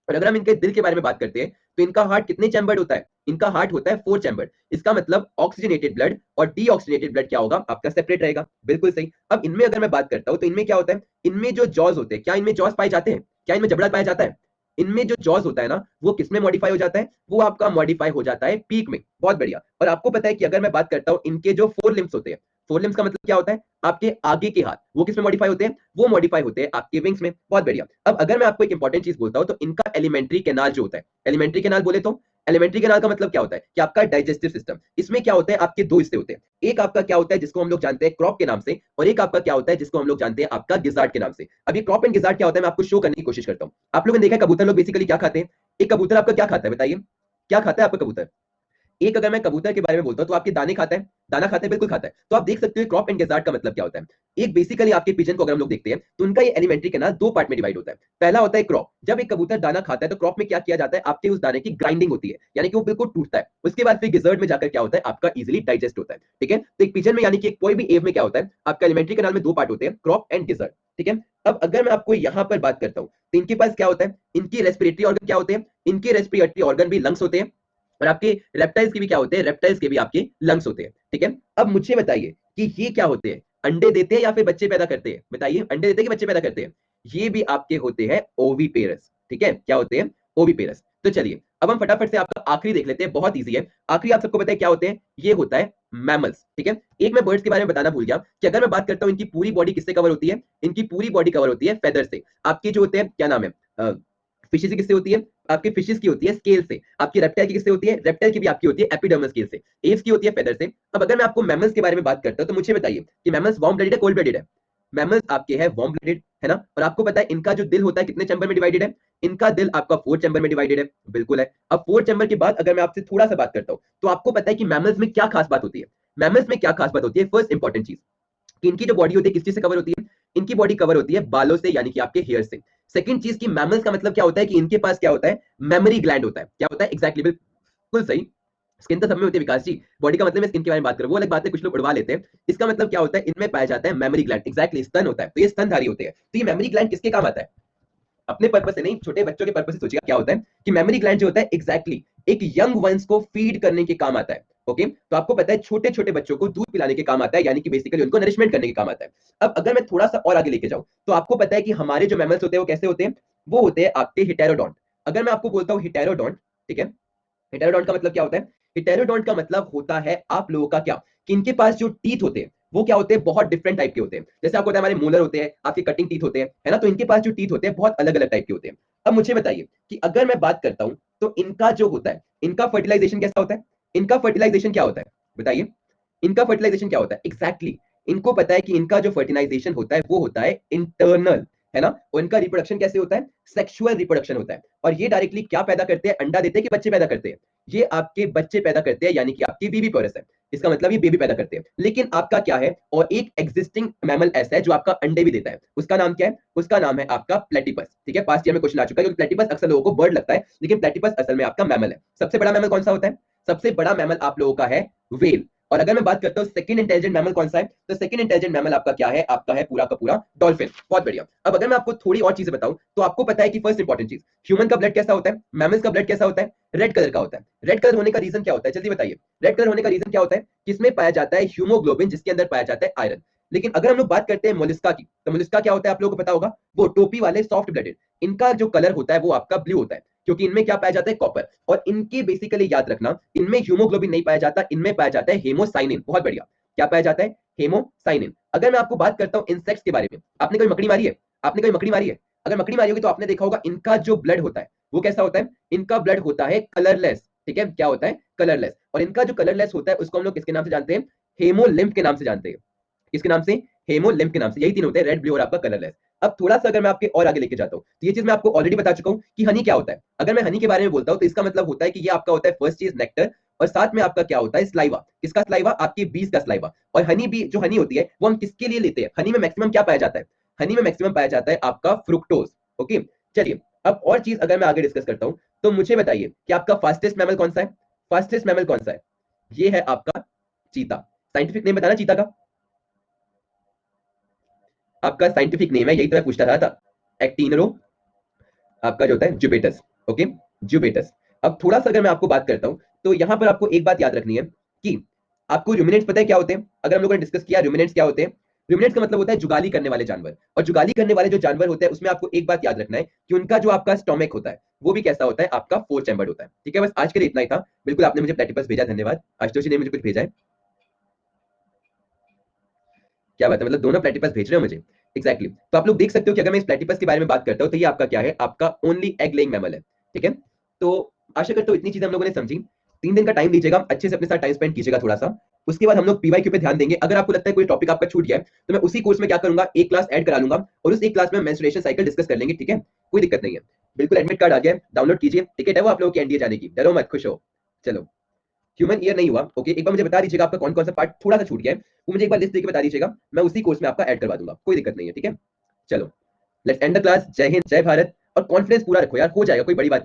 और अगर हम इनके दिल के बारे में बात करते हैं, तो इनका हार्ट कितने चैम्बर्ड होता है, इनका हार्ट होता है 4 चैम्बर्ड। इसका मतलब ऑक्सीजनेटेड ब्लड और डीऑक्सीजनेटेड ब्लड क्या होगा, आपका सेपरेट रहेगा, बिल्कुल सही। अब इनमें अगर मैं बात करता हूं, तो इनमें क्या होता है, इनमें जो जॉज होते हैं, क्या इनमें जॉज पाए जाते हैं, क्या इनमें जबड़ा पाया जाता है, इनमें जो जॉज होता है ना, वो किसमें मॉडिफाई हो जाता है, वो आपका मॉडिफाई हो जाता है पीक में। बहुत बढ़िया। और आपको पता है कि अगर मैं बात करता हूं, इनके जो 4 लिम्स होते हैं, 4 लिम्स का मतलब क्या होता है, आपके आगे के हाथ, वो किसमें मॉडिफाई होते हैं, वो मॉडिफाई होते हैं आपके विंग्स में। बहुत बढ़िया। अब अगर मैं आपको एक इंपॉर्टेंट चीज बोलता हूं, तो इनका एलिमेंट्री कैनाल जो होता है, एलिमेंट्री कैनाल बोले तो एलिमेंट्री कैनाल का मतलब क्या होता है कि आपका डाइजेस्टिव सिस्टम, इसमें क्या होता है आपके दो हिस्से होते हैं, एक आपका क्या होता है जिसको हम लोग जानते हैं क्रॉप के नाम से, और एक आपका क्या होता है जिसको हम लोग जानते हैं आपका गिजार्ड के नाम से। अब ये क्रॉप एंड गिजार्ड क्या होता है मैं आपको शो करने की कोशिश करता हूँ। आप लोगों ने देखा है कबूतर लोग बेसिकली क्या खाते हैं, एक कबूतर आपका क्या खाता है बताइए, क्या खाता है आपका कबूतर? एक अगर मैं कबूतर के बारे में बोलता हूं तो आपके दाने खाता है, दाना खाता है, बिल्कुल खाता है। तो आप देख सकते हो क्रॉप एंड गेजार्ड का मतलब क्या होता है। एक बेसिकली आपके पिजन को अगर हम लोग देखते हैं तो उनका ये एलिमेंट्री कैनाल दो पार्ट में डिवाइड होता है। पहला होता है क्रॉप, जब एक कबूतर दाना खाता है तो क्रॉप में क्या किया जाता है आपके उस दाने की ग्राइंडिंग होती है, यानी कि वो बिल्कुल टूटता है। उसके बाद फिर गिजर्ड में जाकर क्या होता है आपका इजिली डाइजेस्ट होता है। ठीक है, तो एक पिजन में यानी कि कोई भी एव में क्या होता है आपका एलिमेंट्री कैनाल में दो पार्ट होते हैं, क्रॉप एंड गिजर्ड। ठीक है, अब अगर मैं आपको यहाँ पर बात करता हूँ तो इनके पास क्या होता है, इनकी रेस्पिरेटरी ऑर्गन क्या होते हैं, इनके रेस्पिरेटरी ऑर्गन भी लंग्स होते हैं, और आपके रेप्टाइल्स के भी क्या होते हैं, रेप्टाइल्स के भी आपके लंग्स होते हैं। ठीक है, अब मुझे बताइए कि ये क्या होते हैं, अंडे देते हैं या फिर बच्चे पैदा करते हैं, बताइए अंडे देते हैं कि बच्चे पैदा करते हैं? ये भी आपके होते हैं ओवीपेरस। ठीक है, क्या होते हैं, ओवीपेरस। तो चलिए अब हम फटाफट से आपका आखिरी देख लेते हैं, बहुत इजी है। आखिरी आप सबको पता है क्या होते हैं, ये होता है मैमल्स। ठीक है, एक मैं बर्ड्स के बारे में बताना भूल गया कि अगर मैं बात करता हूँ इनकी पूरी बॉडी किससे कवर होती है, इनकी पूरी बॉडी कवर होती है फेदर से। आपके जो होते हैं क्या नाम है, फिशेज की किससे होती है, आपके फिशेज की होती है स्केल से। आपकी रेप्टाइल की किससे होती है, रेप्टाइल की भी आपकी होती है एपिडर्मल स्केल से। एव्स की होती है फेदर से। अब अगर मैं आपको मैमल्स के बारे में बात करता हूं तो मुझे बताइए कि मैमल्स वार्म ब्लडेड है कोल्ड ब्लडेड है? मैमल्स आपके है वार्म ब्लडेड, है ना। और आपको पता है इनका जो दिल होता है कितने चैम्बर में डिवाइडेड है, इनका दिल आपका 4 चैम्बर में डिवाइडेड है, बिल्कुल है। अब 4 चैम्बर के बाद अगर मैं आपसे थोड़ा सा बात करता हूं तो आपको पता है कि मैमल्स में क्या खास बात होती है। मैमल्स में क्या खास बात होती है, फर्स्ट इंपॉर्टेंट चीज कि इनकी जो बॉडी होती है किस चीज से कवर होती है, इनकी बॉडी कवर होती है बालों से, यानी कि आपके हेयर से। सेकंड चीज की मैमल्स का मतलब क्या होता है कि इनके पास क्या होता है, मेमोरी ग्लैंड होता है। क्या होता है, एग्जैक्टली बिल्कुल सही। स्किन तो सब में होती है विकास जी, बॉडी का मतलब मैं स्किन के बारे में बात करूं वो अलग बात है, कुछ लोग उड़वा लेते हैं। इसका मतलब क्या होता है, इनमें पाया जाता है मेमोरी ग्लैंड, एग्जैक्टली स्तन होता है, तो ये स्तनधारी होते हैं। तो ये मेमोरी ग्लैंड किसके काम आता है, अपने पर्पस से नहीं, छोटे बच्चों के पर्पस से सोचिएगा क्या होता है कि मेमोरी ग्लैंड जो होता है एग्जैक्टली एक यंग वंस को फीड करने के काम आता है। ओके, तो आपको पता है छोटे छोटे बच्चों को दूध पिलाने के काम आता है, यानी कि बेसिकली उनको नरिशमेंट करने के काम आता है। अब अगर मैं थोड़ा सा और आगे लेके जाऊं तो आपको पता है कि हमारे जो मैमल्स होते हैं वो कैसे होते हैं, वो होते हैं आपके हिटेरोडोंट। अगर मैं आपको बोलता हूँ हिटेरोडोंट, ठीक है, हेटेरोडोंट का मतलब क्या होता है, हेटेरोडोंट का मतलब होता है आप लोगों का क्या, कि इनके पास जो टीथ होते हैं वो क्या होते हैं, बहुत डिफरेंट टाइप के होते हैं। जैसे आपको पता है हमारे मोलर होते हैं, आपके कटिंग टीथ होते हैं, है ना, तो इनके पास जो टीथ होते हैं बहुत अलग अलग टाइप के होते हैं। अब मुझे बताइए कि अगर मैं बात करता हूं तो इनका जो होता है, इनका फर्टिलाइजेशन कैसा होता है, इनका फर्टिलाइजेशन क्या होता है बताइए, इनका फर्टिलाइजेशन क्या होता है एग्जैक्टली इनको पता है कि इनका जो फर्टिलाइजेशन होता है वो होता है इंटरनल, है ना। और इनका रिप्रोडक्शन कैसे होता है, सेक्सुअल रिप्रोडक्शन होता है। और ये डायरेक्टली क्या पैदा करते हैं, अंडा देते हैं कि बच्चे पैदा करते हैं, ये आपके बच्चे पैदा करते हैं, यानी कि आपकी बेबी पोरस है, इसका मतलब ये बेबी पैदा करते हैं। लेकिन आपका क्या है, और एक एग्जिस्टिंग मैमल ऐसा है जो आपका अंडे भी देता है, उसका नाम क्या है, उसका नाम है आपका प्लेटिपस। ठीक है, पास्ट ईयर में क्वेश्चन आ चुका है, क्योंकि प्लेटिपस अक्सर लोगों को बर्ड लगता है, लेकिन प्लेटिपस असल में आपका मैमल है। सबसे बड़ा मैमल कौन सा होता है, सबसे बड़ा मैमल आप लोगों का है व्हेल। और अगर मैं बात करता हूँ सेकंड इंटेलिजेंट मैमल कौन सा है, तो सेकंड इंटेलिजेंट मैमल आपका क्या है, आपका है पूरा का पूरा डॉल्फिन। बहुत बढ़िया। अब अगर मैं आपको थोड़ी और चीजें बताऊं तो आपको पता है कि फर्स्ट इंपॉर्टेंट चीज, ह्यूमन का ब्लड कैसा होता है, मैमल्स का ब्लड कैसा होता है, रेड कलर का होता है। रेड कलर होने का रीजन क्या होता है, जल्दी बताइए, रेड कलर होने का रीजन क्या होता है, किसमें पाया जाता है, ह्यूमोग्लोबिन, जिसके अंदर पाया जाता है आयरन। लेकिन अगर हम लोग बात करते हैं मोलिस्का की, तो मोलिस्का क्या होता है आप लोगों को पता होगा, वो टोपी वाले सॉफ्ट ब्लडेड, इनका जो कलर होता है वो आपका ब्लू होता है, क्योंकि इनमें क्या पाया जाता है, कॉपर। और इनकी बेसिकली याद रखना, इनमें ह्यूमोग्लोबिन नहीं पाया जाता, इनमें पाया जाता है हेमोसाइनिन। बहुत बढ़िया, क्या पाया जाता है, हेमोसाइनिन। अगर मैं आपको बात करता हूँ इंसेक्ट्स के बारे में, आपने कोई मकड़ी मारी है, आपने कोई मकड़ी मारी है, अगर मकड़ी मारी होगी तो आपने देखा होगा इनका जो ब्लड होता है वो कैसा होता है, इनका ब्लड होता है कलरलेस। ठीक है, क्या होता है, कलरलेस। और इनका जो कलरलेस होता है उसको हम लोग किसके नाम से जानते हैं, हेमोलिम्फ के नाम से जानते हैं। किसके नाम से, हेमोलिम्फ के नाम से। यही तीन होते हैं, रेड, ब्लू और आपका कलरलेस। अब थोड़ा सा अगर मैं आपके और आगे लेके जाता हूँ तो ये चीज मैं आपको ऑलरेडी बता चुका हूँ कि हनी क्या होता है। अगर मैं हनी के बारे में बोलता हूँ तो इसका मतलब होता है कि ये आपका होता है फर्स्ट चीज नेक्टर, और साथ में आपका क्या होता है, स्लाइवा। किसका स्लाइवा, आपकी बीज का स्लाइवा। और हनी भी जो हनी होती है वो हम किसके लिए लेते हैं, हनी में मैक्सिमम क्या पाया जाता है, हनी में मैक्सिमम पाया जाता है आपका फ्रुक्टोज। ओके, चलिए अब और चीज अगर मैं आगे डिस्कस करता हूँ तो मुझे बताइए कि आपका फास्टेस्ट मैमल कौन सा है, फास्टेस्ट मैमल कौन सा है, ये है आपका चीता। साइंटिफिक नेम बताना चीता का, आपका साइंटिफिक नेम है, यही तो मैं पूछता रहा था, एक्टिनरो, आपका जो होता है जुपिटस। ओके, जुपिटस। अब थोड़ा सा अगर मैं आपको बात करता हूं तो यहां पर आपको एक बात याद रखनी है कि आपको रूमिनेंट्स पता है क्या होते हैं, अगर हम लोगों ने डिस्कस किया रूमिनेंट्स क्या होते हैं, रूमिनेंट्स का मतलब होता है जुगाली करने वाले जानवर। और जुगाली करने वाले जो जानवर होते हैं उसमें आपको एक बात याद रखना है कि उनका जो आपका स्टोमक होता है वो भी कैसा होता है, आपका 4 चैम्बर्ड होता है। ठीक है, बस आज के लिए इतना ही था। बिल्कुल, आपने मुझे प्लेटिपस भेजा, धन्यवाद। आशुतोष ने मुझे कुछ भेजा है, क्या बात है, मतलब दोनों प्लेटिपस भेज रहे हो मुझे, एग्जैक्टली तो आप लोग देख सकते हो कि अगर मैं इस प्लेटिपस के बारे में बात करता हूं तो ये आपका क्या है, आपका ओनली एग लेइंग मैमल है। ठीक है, तो आशा करता हूँ इतनी चीजें हम लोगों ने समझी। 3 दिन का टाइम लीजिएगा, अच्छे से अपने साथ टाइम स्पेंड कीजिएगा थोड़ा सा। उसके बाद हम लोग पीवाईक्यू पे ध्यान देंगे। अगर आपको लगता है कोई टॉपिक आपका छूट गया है, तो मैं उसी कोर्स में क्या करूंगा, एक क्लास ऐड करा लूंगा और उस एक क्लास में मेंस्ट्रुएशन साइकिल डिस्कस कर लेंगे, ठीक है? कोई दिक्कत नहीं है। बिल्कुल एडमिट कार्ड आ गया है, डाउनलोड कीजिए, टिकट है वो आप लोगों की एनडीए जाने की, डरो मत, खुश हो। चलो, ह्यूमन ईयर नहीं हुआ, ओके, एक बार मुझे बता दीजिएगा आपका कौन-कौन सा पार्ट थोड़ा-सा छूट गया है, वो मुझे एक बार लिस्ट देके बता दीजिएगा, मैं उसी कोर्स में आपका ऐड करवा दूंगा, कोई दिक्कत नहीं है, ठीक है? चलो, लेट्स एंड द क्लास। जय हिंद, जय भारत और कॉन्फिडेंस पूरा रखो यार, हो जाएगा, कोई बड़ी बात